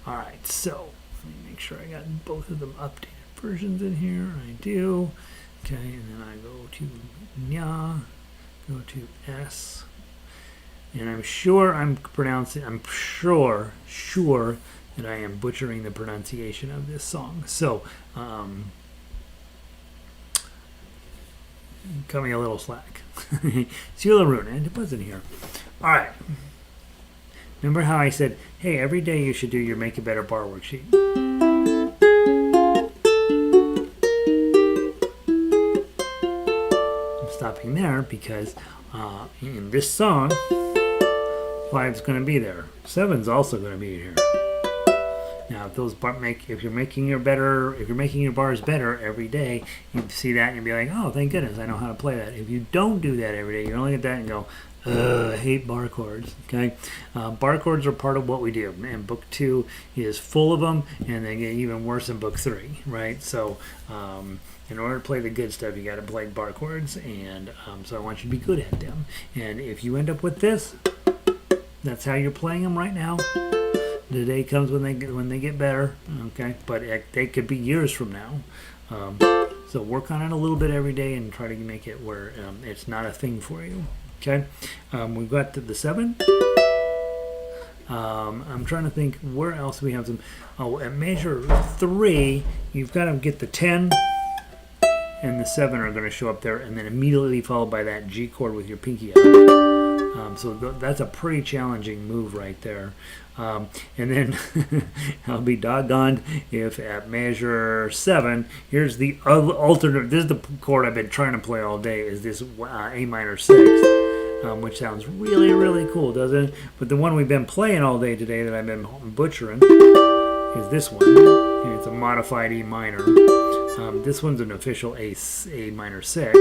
All right, so let me make sure I got both of them updated versions in here. I do. Okay, and then I go to Nya, go to S, and I'm sure that I am butchering the pronunciation of this song. So, cut me a little slack. Siúil A Rún, and it wasn't here. All right. Remember how I said, hey, every day you should do your Make It Better bar worksheet. I'm stopping there because in this song, 5's going to be there. 7's also going to be here. Now, if you're making your bars better every day, you see that and you'll be like, oh, thank goodness, I know how to play that. If you don't do that every day, you only get that and go, I hate bar chords. Okay, bar chords are part of what we do, and book 2 is full of them, and they get even worse in book 3, right? So, in order to play the good stuff, you got to play bar chords, and so I want you to be good at them. And if you end up with this, that's how you're playing them right now. The day comes when they get better, okay? But they could be years from now. So work on it a little bit every day and try to make it where it's not a thing for you, okay? We've got the 7. I'm trying to think where else we have some. Oh, at measure 3, you've got to get the 10 and the 7 are going to show up there, and then immediately followed by that G chord with your pinky out. So that's a pretty challenging move right there. And then I'll be doggoned if at measure 7, here's the alternate. This is the chord I've been trying to play all day. Is this A minor 6, which sounds really, really cool, doesn't it? But the one we've been playing all day today that I've been butchering is this one. And it's a modified E minor. This one's an official A minor 6.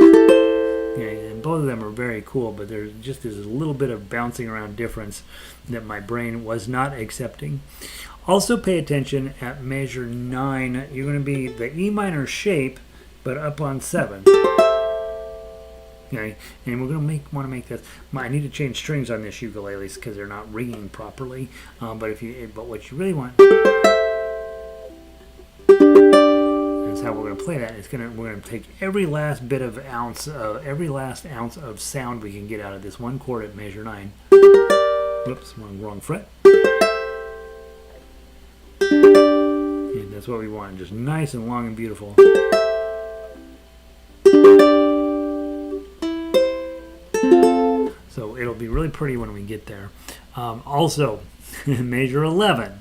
Okay, and both of them are very cool, but there's a little bit of bouncing around difference that my brain was not accepting. Also pay attention at measure 9. You're going to be the E minor shape, but up on 7. Okay, and we're going to want to make this. I need to change strings on this ukuleles because they're not ringing properly. But what you really want. How we're going to play that. We're going to take every last ounce of sound we can get out of this one chord at measure 9. Whoops, wrong fret. And that's what we want, just nice and long and beautiful. So it'll be really pretty when we get there. Also, measure 11.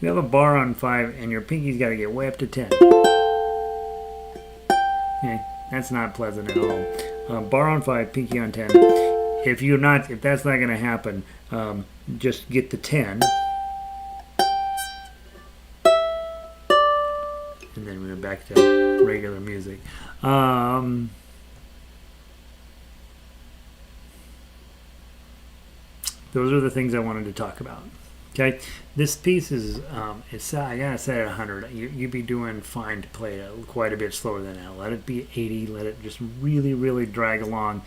You have a bar on 5 and your pinky's got to get way up to 10. Okay, that's not pleasant at all. Bar on 5, pinky on 10. If that's not going to happen, just get the 10. And then we're back to regular music. Those are the things I wanted to talk about. Okay, this piece is I gotta set it 100. You'd be doing fine to play it quite a bit slower than that. Let it be 80. Let it just really, really drag along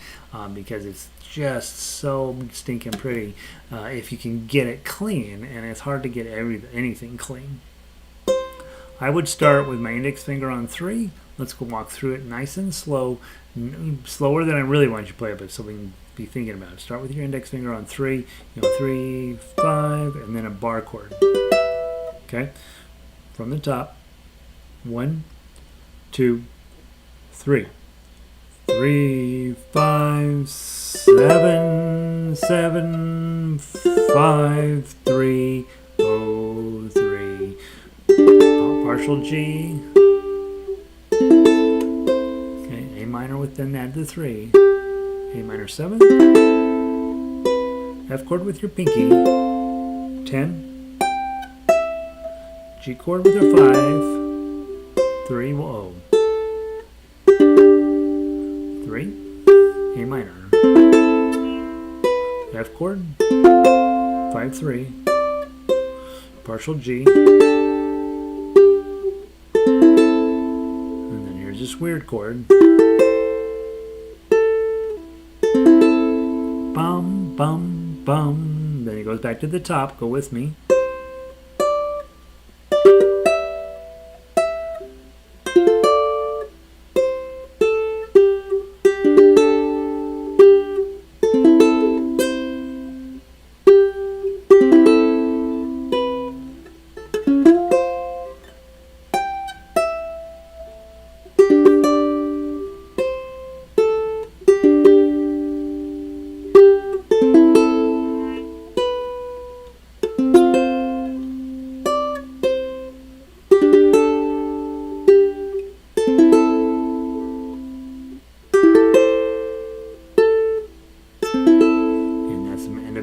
because it's just so stinking pretty if you can get it clean, and it's hard to get anything clean. I would start with my index finger on 3. Let's go walk through it nice and slow, slower than I really want you to play it, but so we can be thinking about it. Start with your index finger on 3, 3, 5, and then a bar chord. Okay, from the top. 1, 2, 3, 3, 5, 7, 7, 5, 3, 0, 3. Partial G. Okay, A minor with then add the 3. A minor 7. F chord with your pinky. 10. G chord with your 5. 3, whoa. 3. A minor. F chord. 5, 3. Partial G. And then here's this weird chord. Bum, bum, bum. Then it goes back to the top. Go with me.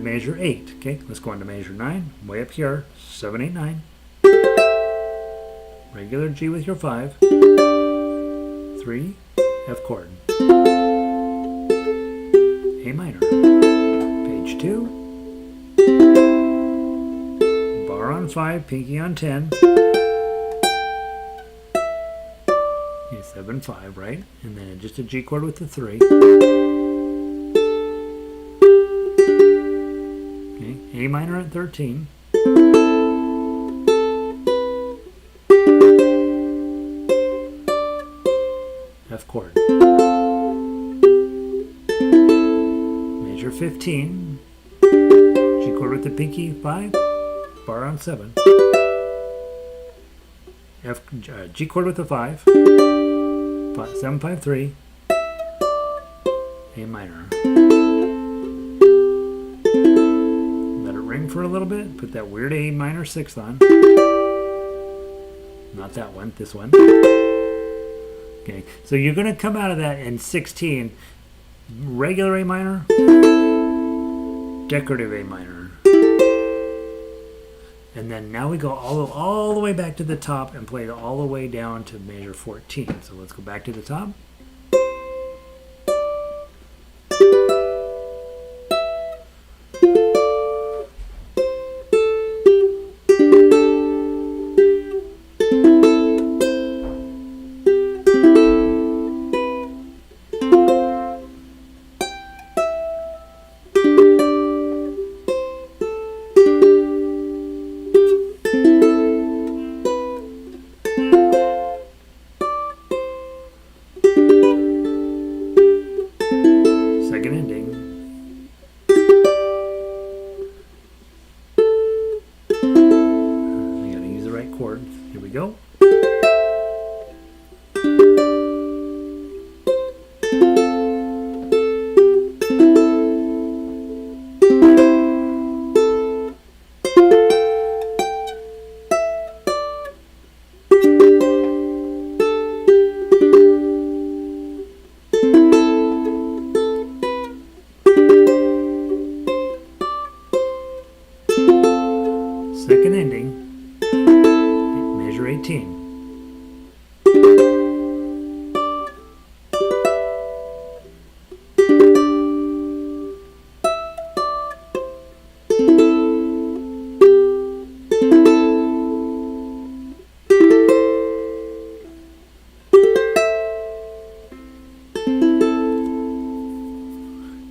Measure 8. Okay, let's go on to measure 9. Way up here, 7, 8, 9. Regular G with your 5. 3, F chord. A minor. Page 2. Bar on 5, pinky on 10. Yeah, 7, 5, right? And then just a G chord with the 3. A minor at 13. F chord. Major 15. G chord with the pinky 5. Bar on 7. G chord with the 5. 7, 5, 3. A minor. Ring for a little bit, put that weird A minor 6th on. Not that one, this one. Okay, so you're going to come out of that in 16, regular A minor, decorative A minor. And then now we go all the way back to the top and play it all the way down to measure 14. So let's go back to the top. Second ending, measure 18.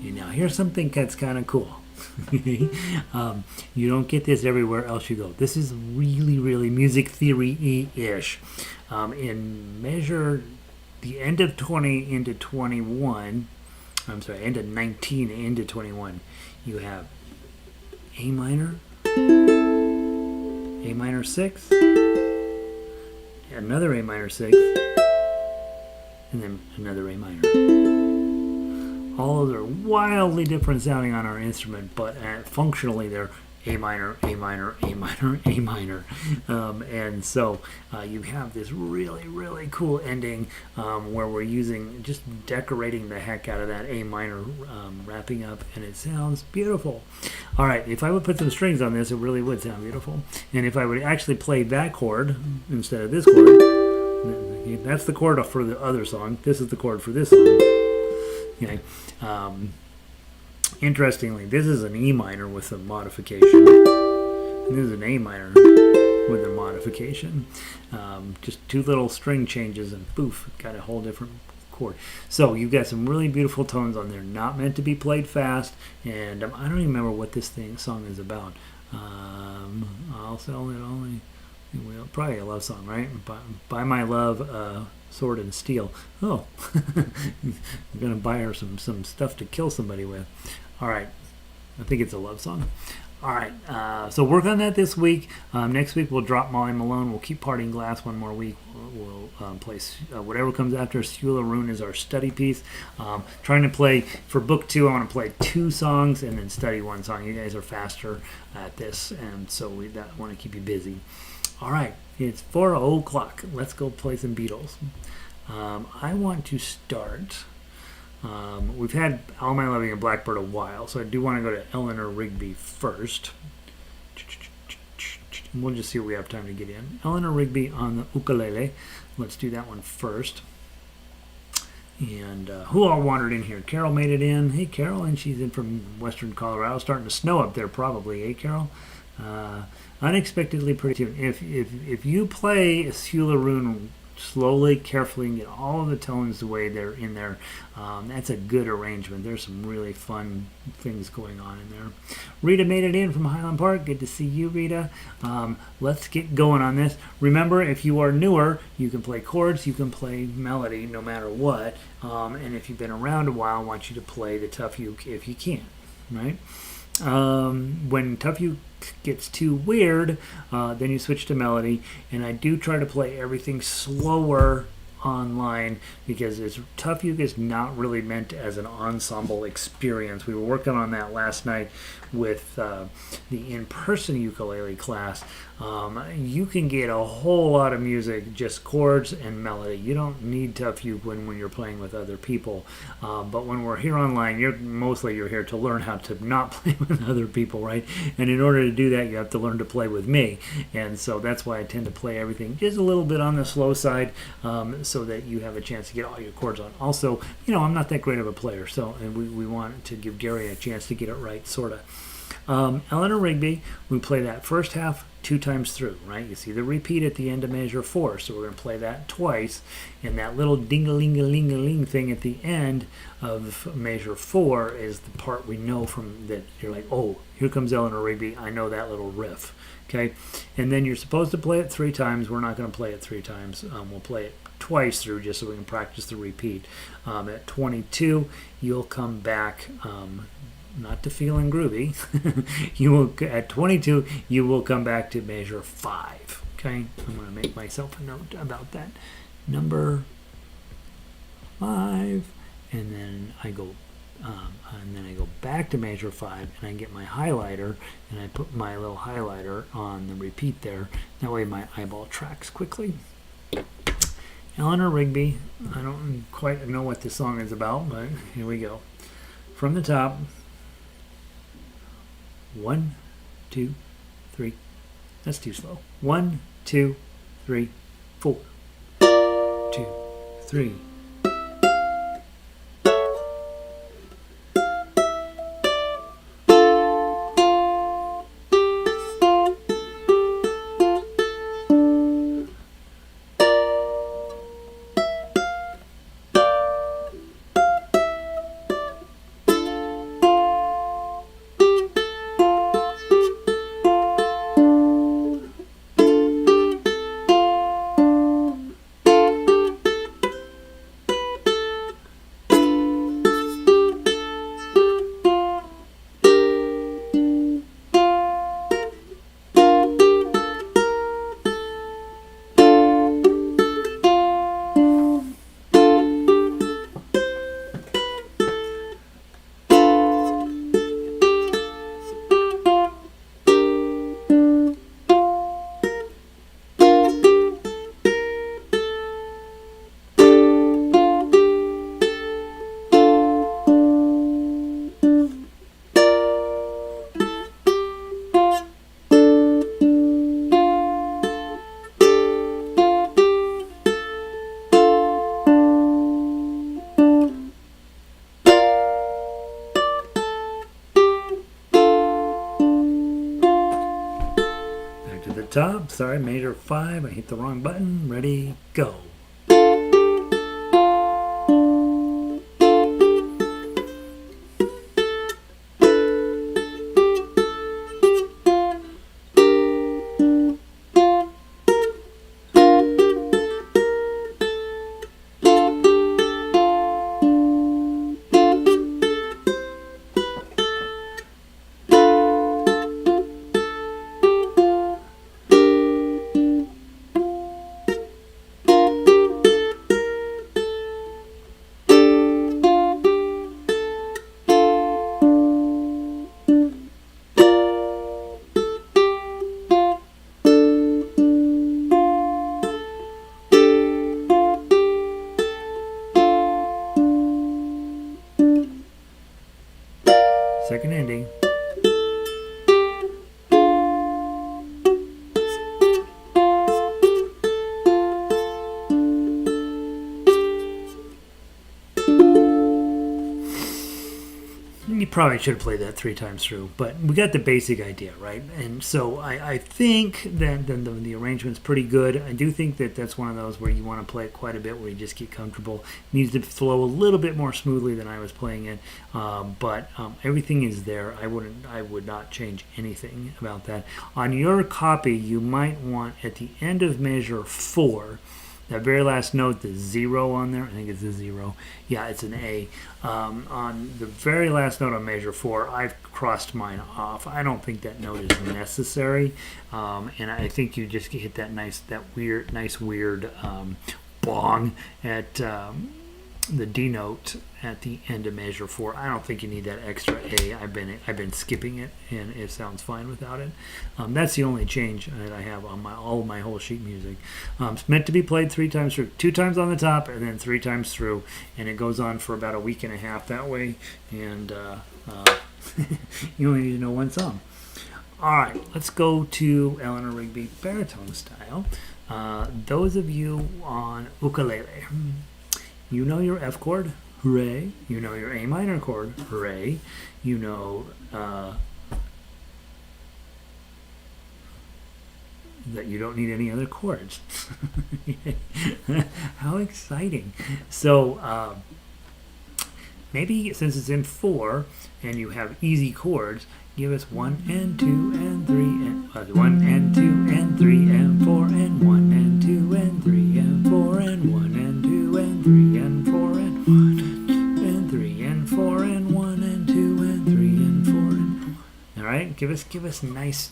And now here's something that's kind of cool. You don't get this everywhere else you go. This is really music theory-ish. In measure the end of 20 into 21, I'm sorry, end of 19 into 21, you have A minor, A minor 6, another A minor 6, and then another A minor. All of them are wildly different sounding on our instrument, but functionally they're A minor, A minor, A minor, A minor. And so you have this really, really cool ending where we're just decorating the heck out of that A minor wrapping up, and it sounds beautiful. All right, if I would put some strings on this, it really would sound beautiful. And if I would actually play that chord instead of this chord, that's the chord for the other song. This is the chord for this song. Okay. Interestingly, this is an E minor with a modification, and this is an A minor with a modification. Just two little string changes, and poof, got a whole different chord. So you've got some really beautiful tones on there, not meant to be played fast. And I don't even remember what this song is about. I'll sell it only. Well, probably a love song, right? Buy my love. Sword and steel. Oh, I'm gonna buy her some stuff to kill somebody with. All right, I think it's a love song. All right, so work on that this week. Next week we'll drop Molly Malone. We'll keep Parting Glass one more week. We'll play whatever comes after. Siúil A Rún is our study piece. Trying to play for book 2. I want to play 2 songs and then study 1 song. You guys are faster at this, and so we want to keep you busy. All right, it's 4 o'clock. Let's go play some Beatles. I want to start. We've had All My Loving and Blackbird a while, so I do want to go to Eleanor Rigby first. We'll just see what we have time to get in. Eleanor Rigby on the ukulele. Let's do that one first. And who all wandered in here? Carol made it in. Hey, Carol, and she's in from western Colorado. Starting to snow up there, probably. Hey, Carol. Unexpectedly pretty tune. If you play a Siúil A Rún slowly, carefully, and get all of the tones the way they're in there, that's a good arrangement. There's some really fun things going on in there. Rita made it in from Highland Park. Good to see you, Rita. Let's get going on this. Remember, if you are newer, you can play chords, you can play melody, no matter what. And if you've been around a while, I want you to play the Tuff Uke if you can, right? When Tuff Uke gets too weird, then you switch to melody, and I do try to play everything slower online because Tuff Uke is not really meant as an ensemble experience. We were working on that last night with the in-person ukulele class. You can get a whole lot of music, just chords and melody. You don't need Tuff Uke when you're playing with other people. But when we're here online, you're here to learn how to not play with other people, right? And in order to do that, you have to learn to play with me. And so that's why I tend to play everything just a little bit on the slow side, so that you have a chance to get all your chords on. Also, I'm not that great of a player, and we want to give Gary a chance to get it right, sort of. Eleanor Rigby, we play that first half 2 times through, right? You see the repeat at the end of measure 4, so we're going to play that twice, and that little ding-a-ling-a-ling-a-ling thing at the end of measure 4 is the part we know from that. You're like, oh, here comes Eleanor Rigby, I know that little riff, okay? And then you're supposed to play it 3 times. We're not going to play it 3 times. We'll play it twice through just so we can practice the repeat. At 22, you'll come back, not to feeling groovy. At 22, you will come back to measure 5. Okay, I'm going to make myself a note about that. Number 5, and then I go back to measure 5, and I get my highlighter, and I put my little highlighter on the repeat there. That way my eyeball tracks quickly. Eleanor Rigby. I don't quite know what this song is about, but here we go. From the top. 1, 2, 3. That's too slow. 1, 2, 3, 4. 2, 3. top. Sorry, major 5. I hit the wrong button. Ready, go. Second ending. You probably should have played that 3 times through, but we got the basic idea, right? And so I think that the arrangement's pretty good. I do think that that's one of those where you want to play it quite a bit, where you just get comfortable. It needs to flow a little bit more smoothly than I was playing it, but everything is there. I would not change anything about that. On your copy, you might want at the end of measure 4. That very last note, the 0 on there, I think it's a 0. Yeah, it's an A. On the very last note on measure 4, I've crossed mine off. I don't think that note is necessary, and I think you just hit that nice weird bong at the D note at the end of measure 4. I don't think you need that extra A. I've been skipping it, and it sounds fine without it. That's the only change that I have on all of my whole sheet music. It's meant to be played 3 times through, 2 times on the top, and then 3 times through, and it goes on for about a week and a half that way. And you only need to know one song. All right, let's go to Eleanor Rigby baritone style. Those of you on ukulele, you know your F chord. Hooray. You know your A minor chord. Hooray. You know that you don't need any other chords. How exciting. So maybe since it's in 4 and you have easy chords, give us 1 and 2 and 3 and 1 and 2 and 3 and 4 and 1 and 2 and 3 and 4 and 1 and 2 and 3 and 4 and 1 and 3 and 4 and 1 and 2 and 3 and 4 and all right, give us a nice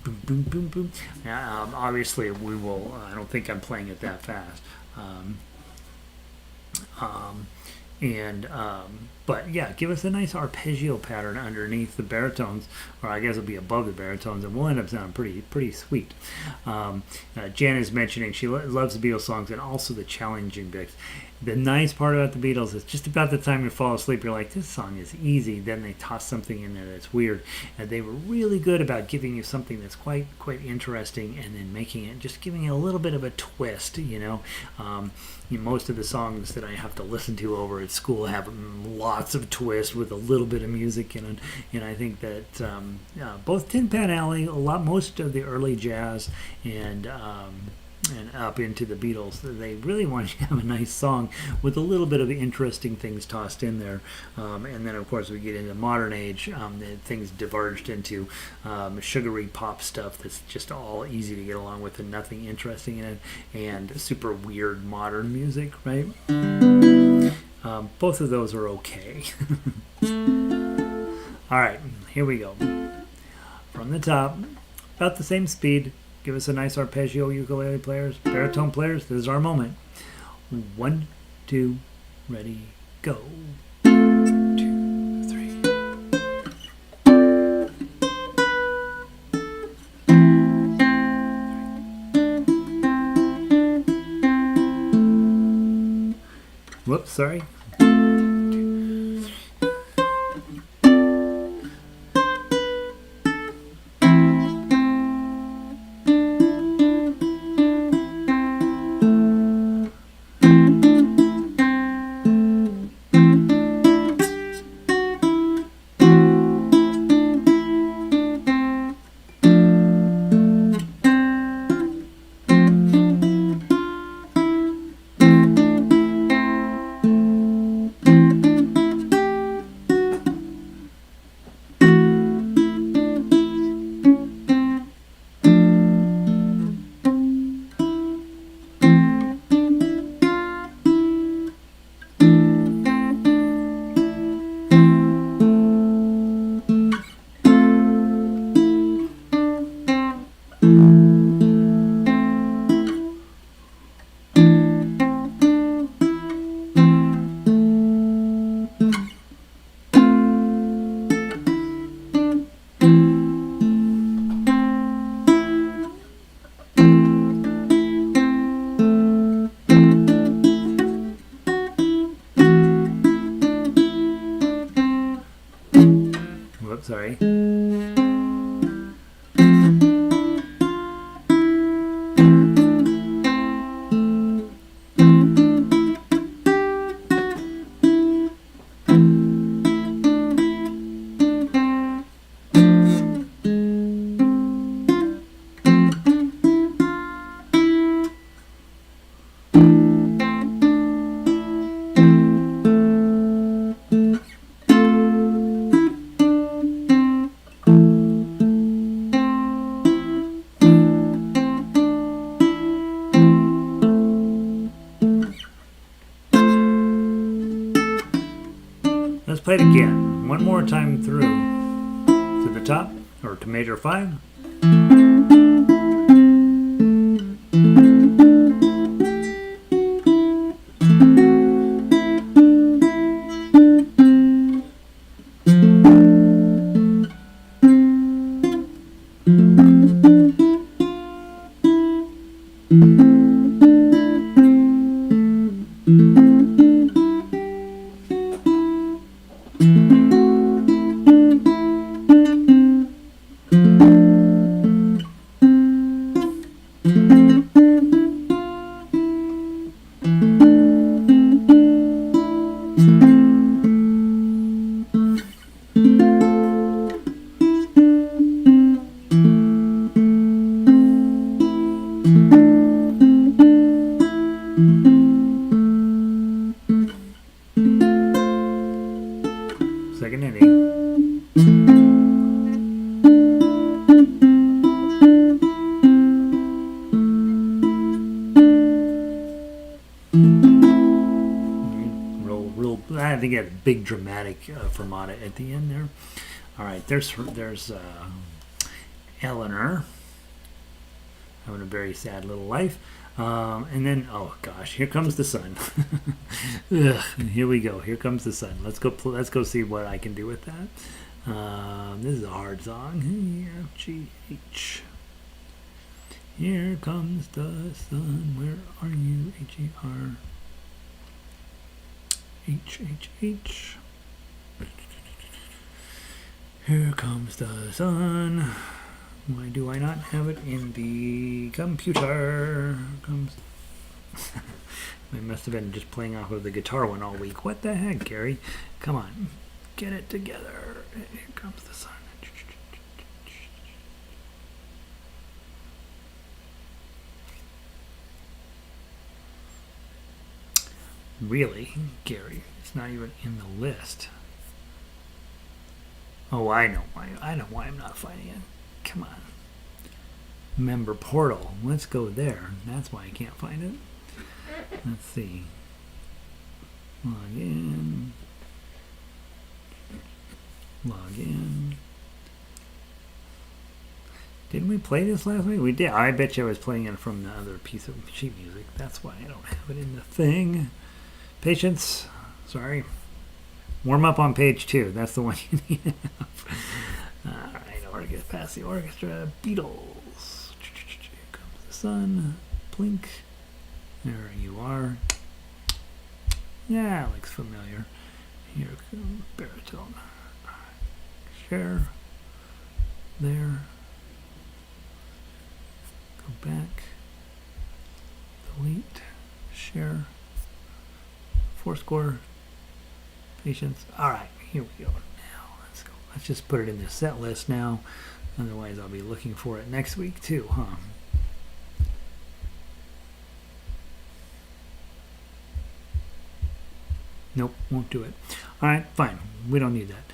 boom boom boom boom. Obviously we will. I don't think I'm playing it that fast. But yeah, give us a nice arpeggio pattern underneath the baritones, or I guess it'll be above the baritones, and we'll end up sounding pretty sweet. Jan is mentioning she loves the Beatles songs and also the challenging bits. The nice part about the Beatles is just about the time you fall asleep, you're like, this song is easy. Then they toss something in there that's weird. And they were really good about giving you something that's quite interesting, and then giving it a little bit of a twist, most of the songs that I have to listen to over at school have lots of twists with a little bit of music in it. And I think that both Tin Pan Alley, most of the early jazz, and up into the Beatles, they really want you to have a nice song with a little bit of interesting things tossed in there. And then, of course, we get into modern age, things diverged into sugary pop stuff that's just all easy to get along with and nothing interesting in it, and super weird modern music, right? Both of those are okay. All right, here we go. From the top, about the same speed. Give us a nice arpeggio, ukulele players, baritone players. This is our moment. 1, 2, ready, go. 2, 3. Whoops, sorry. Sorry. Let's play it again. One more time through. To the top, or to major 5. Second ending. I think it had a big dramatic fermata at the end there. All right, there's Eleanor having a very sad little life, and then oh gosh, here comes the sun. Ugh, here we go. Here comes the sun. Let's go see what I can do with that. This is a hard song. Here, G H. Here comes the sun. Where are you? H-E-R. H, H, H. Here comes the sun. Why do I not have it in the computer? Comes. I must have been just playing off of the guitar one all week. What the heck, Gary? Come on. Get it together. Here comes the sun. Really, Gary? It's not even in the list. Oh, I know why. I know why I'm not finding it. Come on. Member portal. Let's go there. That's why I can't find it. Let's see. Log in. Log in. Didn't we play this last week? We did. I bet you I was playing it from the other piece of sheet music. That's why I don't have it in the thing. Patience. Sorry. Warm up on page 2. That's the one you need to have. Alright, I want to get past the orchestra. Beatles. Here comes the sun. Blink. There you are. Yeah, looks familiar. Here comes baritone. Share. There. Go back. Delete. Share. 4 score. Patience. Alright, here we go. Now, let's go. Let's just put it in the set list now. Otherwise, I'll be looking for it next week too, huh? Nope, won't do it. Alright, fine. We don't need that.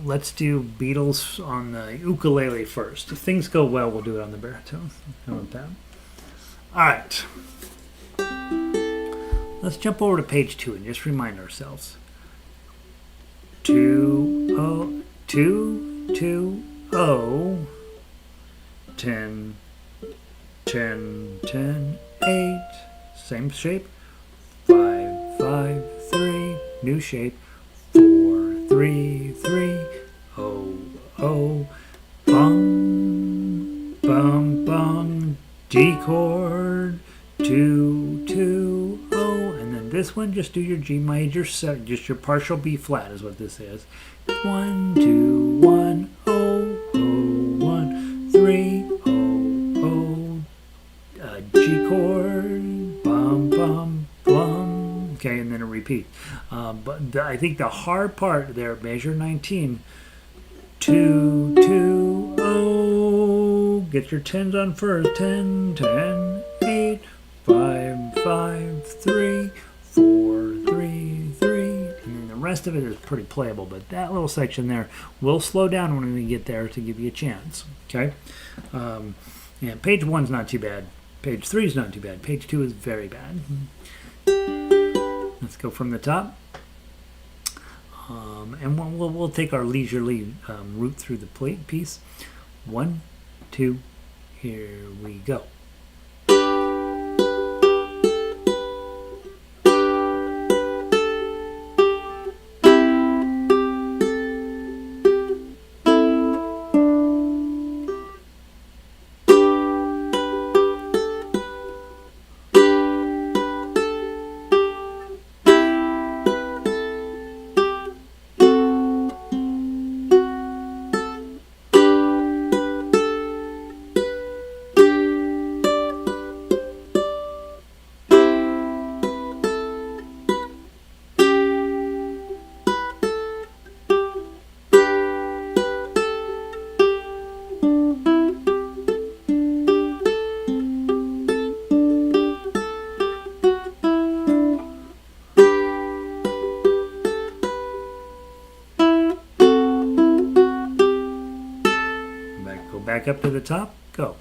Let's do Beatles on the ukulele first. If things go well, we'll do it on the baritone. How about that? Alright. Let's jump over to page 2 and just remind ourselves. 2, 0, 2, 2, 0, 10, 10, 10, 8, same shape, 5, 5, 3, new shape, 4, 3, 3, 0, 0, bum, bum, bum, D chord, 2, 2, 0, and then this one, just do your G major 7, just your partial B flat is what this is. 1, 2, 1, oh, oh, 1, 3, oh, oh, G chord, bum, bum, bum. Okay, and then a repeat. But I think the hard part there, measure 19, 2, 2, oh, get your 10s on first, 10, 10, 8, 5, 5, 3, 4, 3, 3, and then the rest of it is pretty playable, but that little section there will slow down when we get there to give you a chance, okay? And page 1's not too bad. Page 3 is not too bad. Page 2 is very bad. Let's go from the top. And we'll take our leisurely route through the piece. 1, 2, here we go. Back up to the top, go.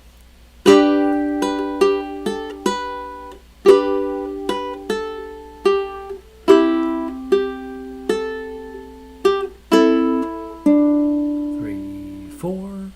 Three, 4.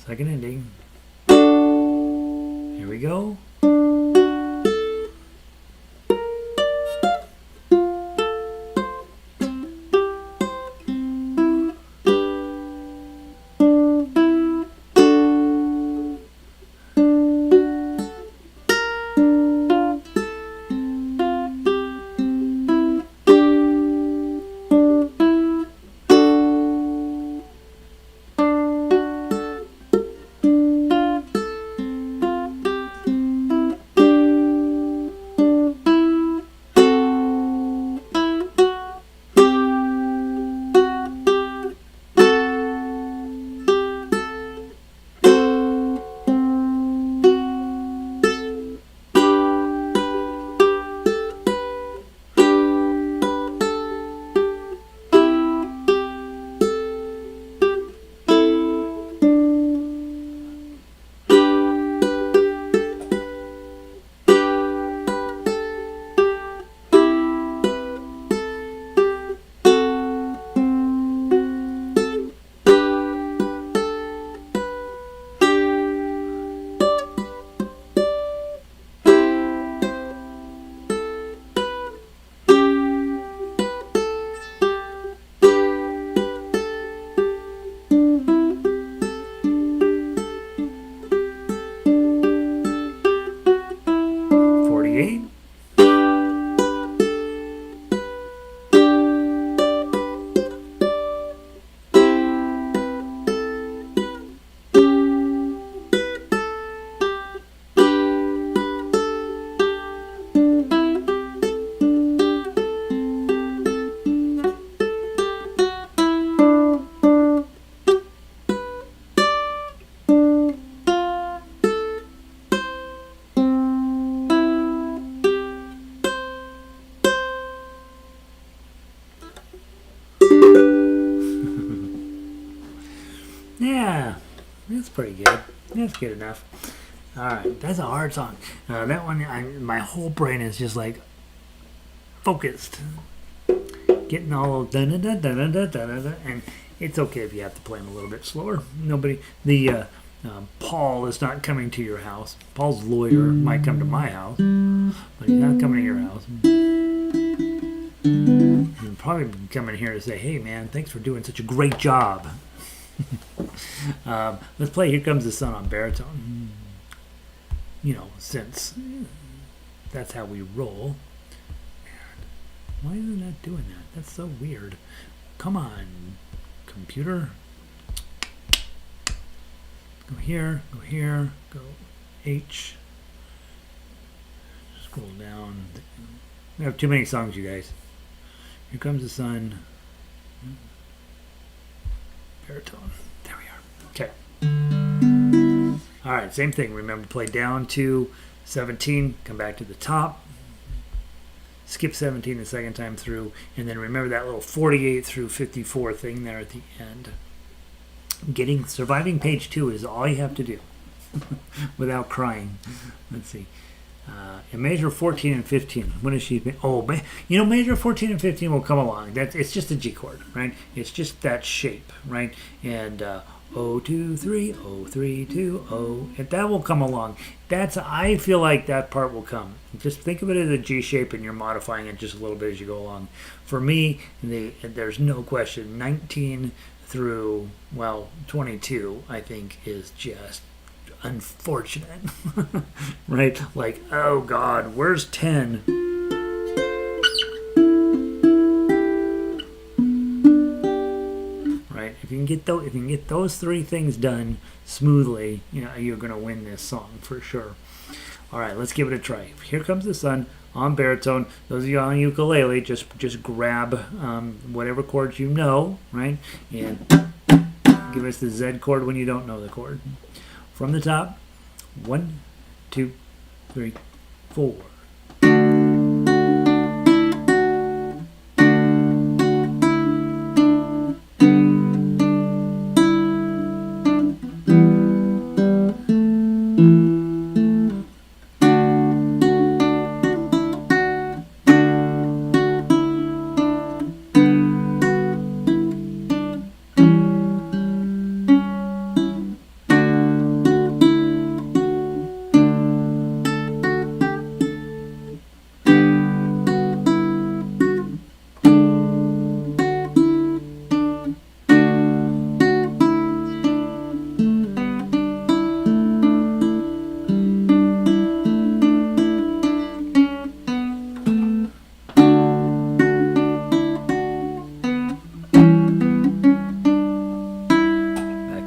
Second ending. Here we go. Yeah, that's pretty good. That's good enough. All right, that's a hard song. That one, my whole brain is just like focused, getting all da da da da da da da, and it's okay if you have to play them a little bit slower. Nobody, Paul is not coming to your house. Paul's lawyer might come to my house, but he's not coming to your house. He'll probably be coming here to say, "Hey, man, thanks for doing such a great job." Let's play "Here Comes the Sun" on baritone. You know, since that's how we roll. Why isn't that doing that? That's so weird. Come on, computer. Go here, go H. Scroll down. We have too many songs, you guys. Here Comes the Sun. Baritone. There we are. Okay. All right, same thing. Remember to play down to 17, come back to the top. Skip 17 the second time through, and then remember that little 48 through 54 thing there at the end. Surviving page 2 is all you have to do without crying. Let's see. In measure 14 and 15, when is she? Measure 14 and 15 will come along. It's just a G chord, right? It's just that shape, right? And 0, 2, 3, 0, 3, 2, 0, and that will come along. I feel like that part will come. Just think of it as a G shape, and you're modifying it just a little bit as you go along. For me, there's no question. 19 through 22, I think, is just unfortunate, right? Like, oh God, where's 10? Right? If you can get those three things done smoothly, you're gonna win this song for sure. All right, let's give it a try. Here Comes the Sun on baritone. Those of you on ukulele, just grab whatever chords you know, right? And give us the Z chord when you don't know the chord. From the top, 1, 2, 3, 4.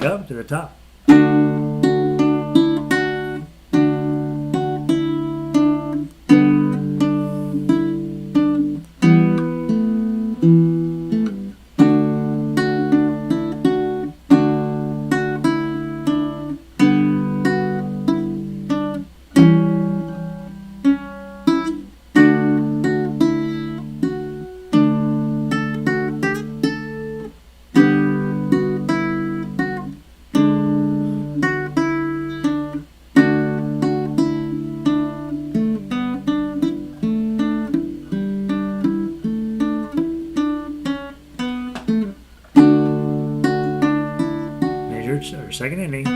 Up to the top. Or second inning.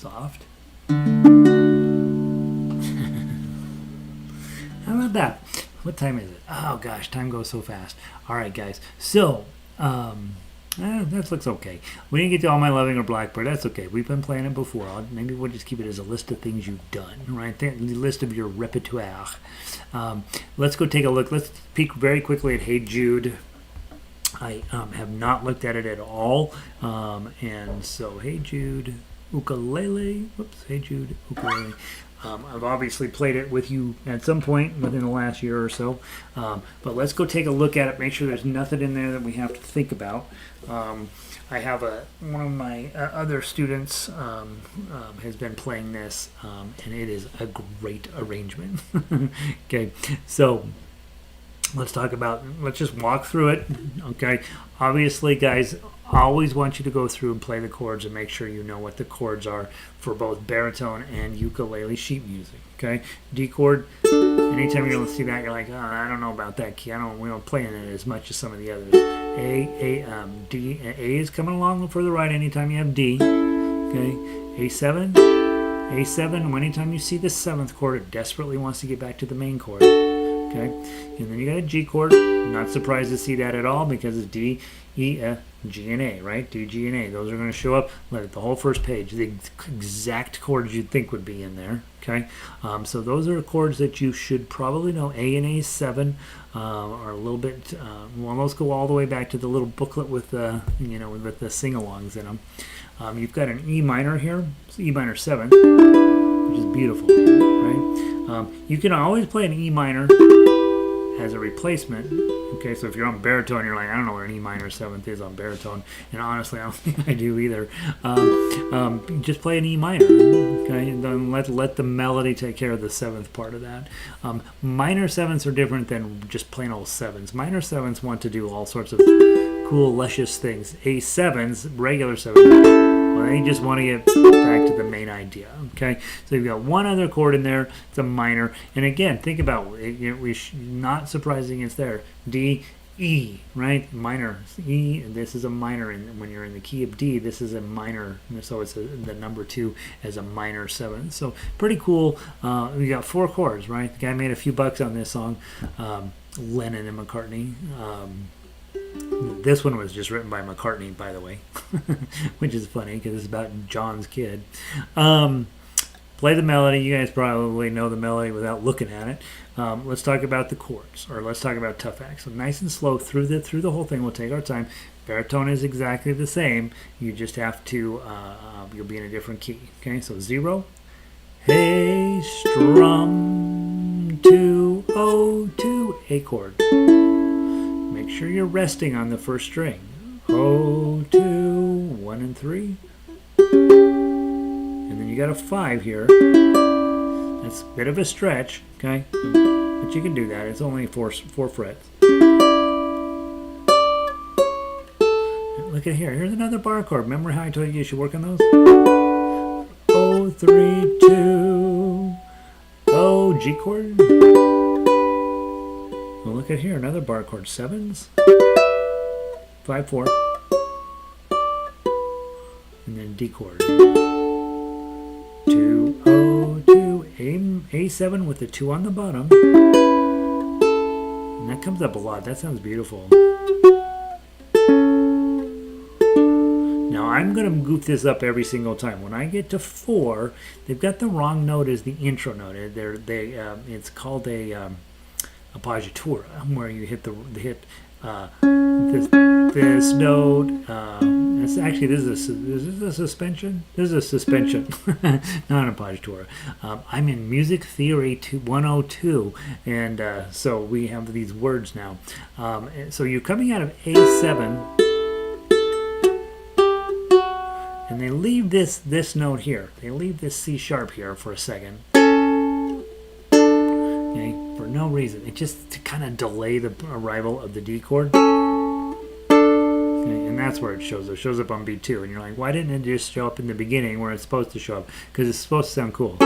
Soft. How about that? What time is it? Oh gosh, time goes so fast. All right, guys. So, that looks okay. We didn't get to All My Loving or Blackbird. That's okay. We've been playing it before. Maybe we'll just keep it as a list of things you've done, right? The list of your repertoire. Let's go take a look. Let's peek very quickly at Hey Jude. I have not looked at it at all. And so, Hey Jude ukulele. Whoops, Hey Jude ukulele. I've obviously played it with you at some point within the last year or so. But let's go take a look at it, make sure there's nothing in there that we have to think about. I have one of my other students has been playing this, and it is a great arrangement. Okay, so let's just walk through it. Okay, obviously, guys, I always want you to go through and play the chords and make sure you know what the chords are for both baritone and ukulele sheet music. Okay, D chord. Anytime you're going to see that, you're like, oh, I don't know about that key. We don't play in it as much as some of the others. D, A is coming along for the right anytime you have D. Okay, A7. Anytime you see the 7th chord, it desperately wants to get back to the main chord. Okay, and then you got a G chord. Not surprised to see that at all because it's D, E, F, G, and A, right? D, G, and A. Those are going to show up like the whole first page. The exact chords you'd think would be in there. Okay, so those are chords that you should probably know. A and A7 are a little bit. Well, those go all the way back to the little booklet with the with the sing-alongs in them. You've got an E minor here. It's E minor 7, which is beautiful, right? You can always play an E minor as a replacement. Okay, so if you're on baritone, you're like, I don't know where an E minor 7th is on baritone, and honestly, I don't think I do either. Just play an E minor, okay, and then let the melody take care of the 7th part of that. Minor 7ths are different than just plain old 7s. Minor 7ths want to do all sorts of cool, luscious things. A7s, regular 7s, well, they just want to get back to the main idea. Okay, so you've got one other chord in there. It's a minor, and again, think about it. Not surprising, it's there. D, E, right? Minor E. This is a minor, and when you're in the key of D, this is a minor. So it's the number 2 as a minor 7. So pretty cool. We got 4 chords, right? The guy made a few bucks on this song. Lennon and McCartney. This one was just written by McCartney, by the way, which is funny because it's about John's kid. Play the melody. You guys probably know the melody without looking at it. Let's talk about the chords, or let's talk about TuffRawk. So nice and slow through the whole thing. We'll take our time. Baritone is exactly the same. You just have to. You'll be in a different key. Okay, so 0. Hey, strum 2 O 2 A chord. Make sure you're resting on the first string. O 2 1 and 3. And then you got a 5 here. That's a bit of a stretch, okay? But you can do that. It's only 4 frets. Look at here. Here's another bar chord. Remember how I told you should work on those? O 3 2 O G chord. Well, look at here. Another bar chord. 7s. 5 4. And then D chord. 2 O 2 A7 with the 2 on the bottom. And that comes up a lot. That sounds beautiful. Now I'm going to goof this up every single time. When I get to 4, they've got the wrong note as the intro note. It's called a appoggiatura, where you hit this note. It's actually this is a suspension. This is a suspension, not an appoggiatura. I'm in music theory 102, and so we have these words now. So you're coming out of A7. And they leave this note here. They leave this C sharp here for a second. Okay, for no reason. It's just to kind of delay the arrival of the D chord. Okay, and that's where it shows. It shows up on B2. And you're like, why didn't it just show up in the beginning where it's supposed to show up? Because it's supposed to sound cool.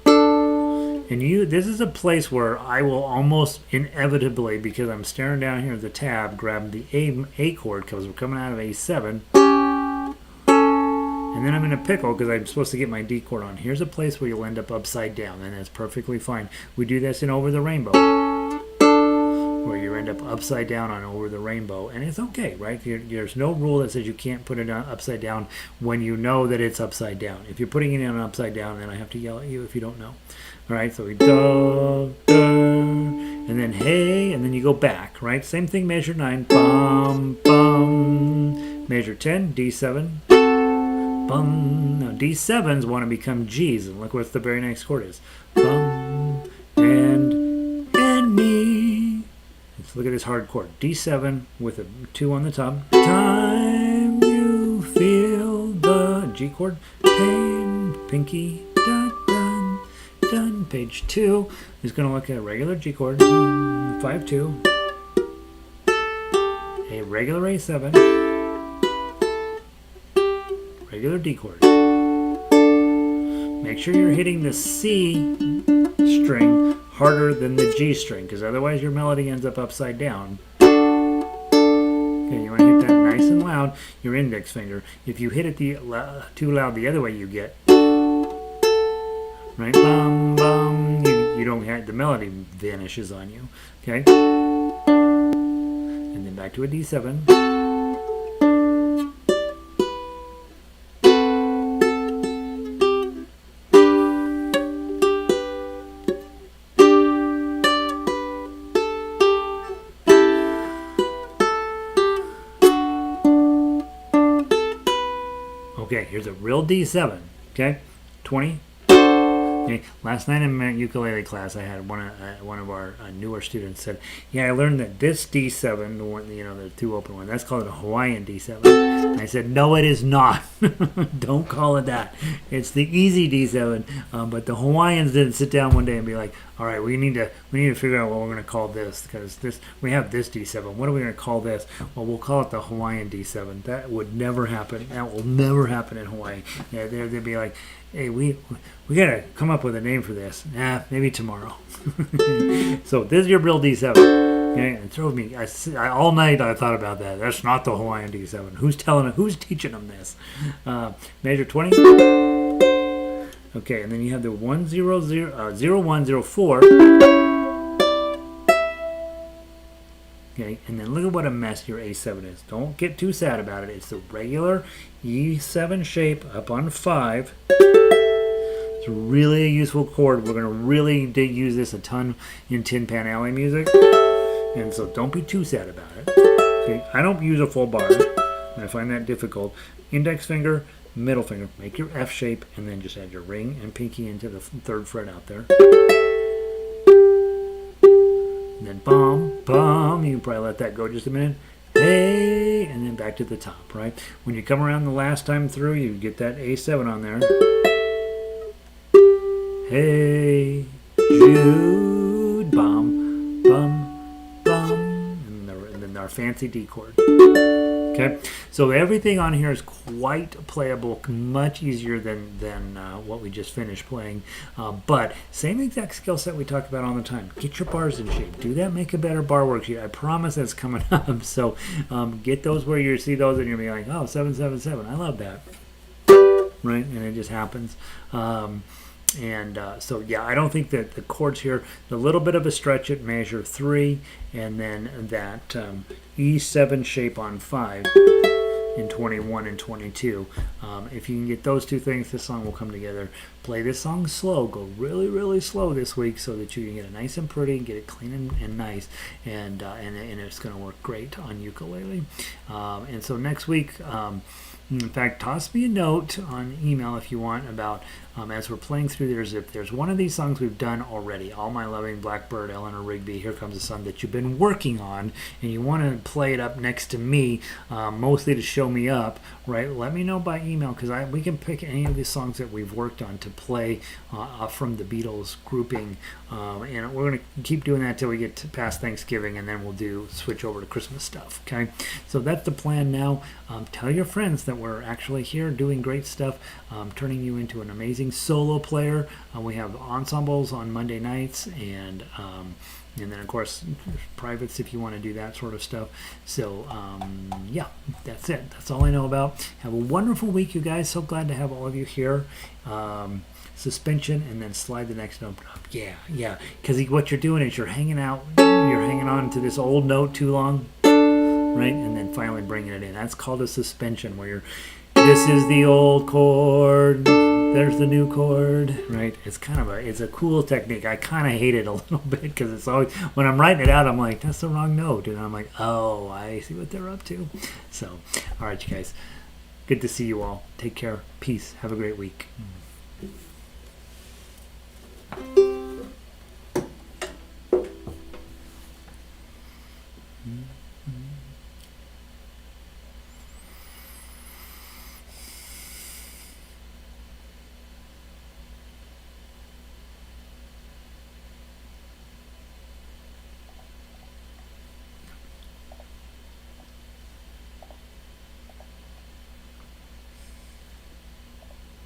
And this is a place where I will almost inevitably, because I'm staring down here at the tab, grab the A chord because we're coming out of A7. And then I'm in a pickle because I'm supposed to get my D chord on. Here's a place where you'll end up upside down, and that's perfectly fine. We do this in Over the Rainbow, where you end up upside down on Over the Rainbow, and it's okay, right? There's no rule that says you can't put it upside down when you know that it's upside down. If you're putting it on upside down, then I have to yell at you if you don't know. All right, so we da, da, and then hey, and then you go back, right? Same thing, measure 9, bum, bum, measure 10, D7, bum. Now D7s want to become Gs, and look what the very next chord is. Bum, and me. Let's look at this hard chord. D7 with a 2 on the top. Time you feel the G chord, pain, pinky, dun, dun, dun. Page 2 is going to look at a regular G chord, 5-2, a regular A7, regular D chord. Make sure you're hitting the C string harder than the G string, because otherwise your melody ends up upside down. Okay, you want to hit that nice and loud, your index finger. If you hit it too loud the other way, you get, right? Bum, bum. You don't have, the melody vanishes on you. Okay? And then back to a D7. Okay, here's a real D7. Okay? 20. Okay. Last night in my ukulele class, I had one of our newer students said, "Yeah, I learned that this D7, the one, the 2 open one, that's called a Hawaiian D7." And I said, "No, it is not. Don't call it that. It's the easy D7." But the Hawaiians didn't sit down one day and be like, "All right, we need to figure out what we're going to call this, because we have this D7. What are we going to call this? Well, we'll call it the Hawaiian D7." That would never happen. That will never happen in Hawaii. Yeah, they'd be like, "Hey, we gotta come up with a name for this. Maybe tomorrow." So this is your real D7. Okay, it drove me. All night I thought about that. That's not the Hawaiian D7. Who's teaching them this? Measure 20. Okay, and then you have the 0104. Okay, and then look at what a mess your A7 is. Don't get too sad about it. It's the regular E7 shape up on 5. It's really a useful chord. We're going to really use this a ton in Tin Pan Alley music. And so don't be too sad about it. Okay, I don't use a full bar. I find that difficult. Index finger, middle finger. Make your F shape, and then just add your ring and pinky into the 3rd fret out there. And then bum, bum. You can probably let that go just a minute. Hey, and then back to the top, right? When you come around the last time through, you get that A7 on there. Hey, Jude, bum, bum, bum, and then our fancy D chord. Okay, so everything on here is quite playable, much easier than what we just finished playing. But same exact skill set we talk about all the time. Get your bars in shape. Do that. Make a better bar worksheet. I promise that's coming up. So get those where you see those and you'll be like, oh, 777. I love that. Right, and it just happens. So yeah, I don't think that the chords here, a little bit of a stretch at measure 3, and then that E7 shape on 5. in 21 and 22. If you can get those two things, this song will come together. Play this song slow. Go really, really slow this week so that you can get it nice and pretty, get it clean and nice, and it's going to work great on ukulele. And so next week, in fact, toss me a note on email if you want about, as we're playing through theirs, if there's one of these songs we've done already, All My Loving, Blackbird, Eleanor Rigby, Here Comes the Sun, that you've been working on, and you want to play it up next to me, mostly to show me up, right? Let me know by email, because we can pick any of these songs that we've worked on to play from the Beatles grouping, and we're going to keep doing that till we get past Thanksgiving, and then we'll switch over to Christmas stuff, okay? So that's the plan now. Tell your friends that we're actually here doing great stuff, turning you into an amazing solo player. We have ensembles on Monday nights, and then of course privates if you want to do that sort of stuff. So yeah, that's it. That's all I know about. Have a wonderful week, you guys. So glad to have all of you here. Suspension, and then slide the next note up. Yeah, because what you're doing is you're hanging on to this old note too long, right? And then finally bringing it in. That's called a suspension, where this is the old chord, there's the new chord, right? It's a cool technique. I kind of hate it a little bit, because it's always, when I'm writing it out, I'm like, that's the wrong note, and I'm like, oh, I see what they're up to. So, all right, you guys, good to see you all. Take care. Peace. Have a great week.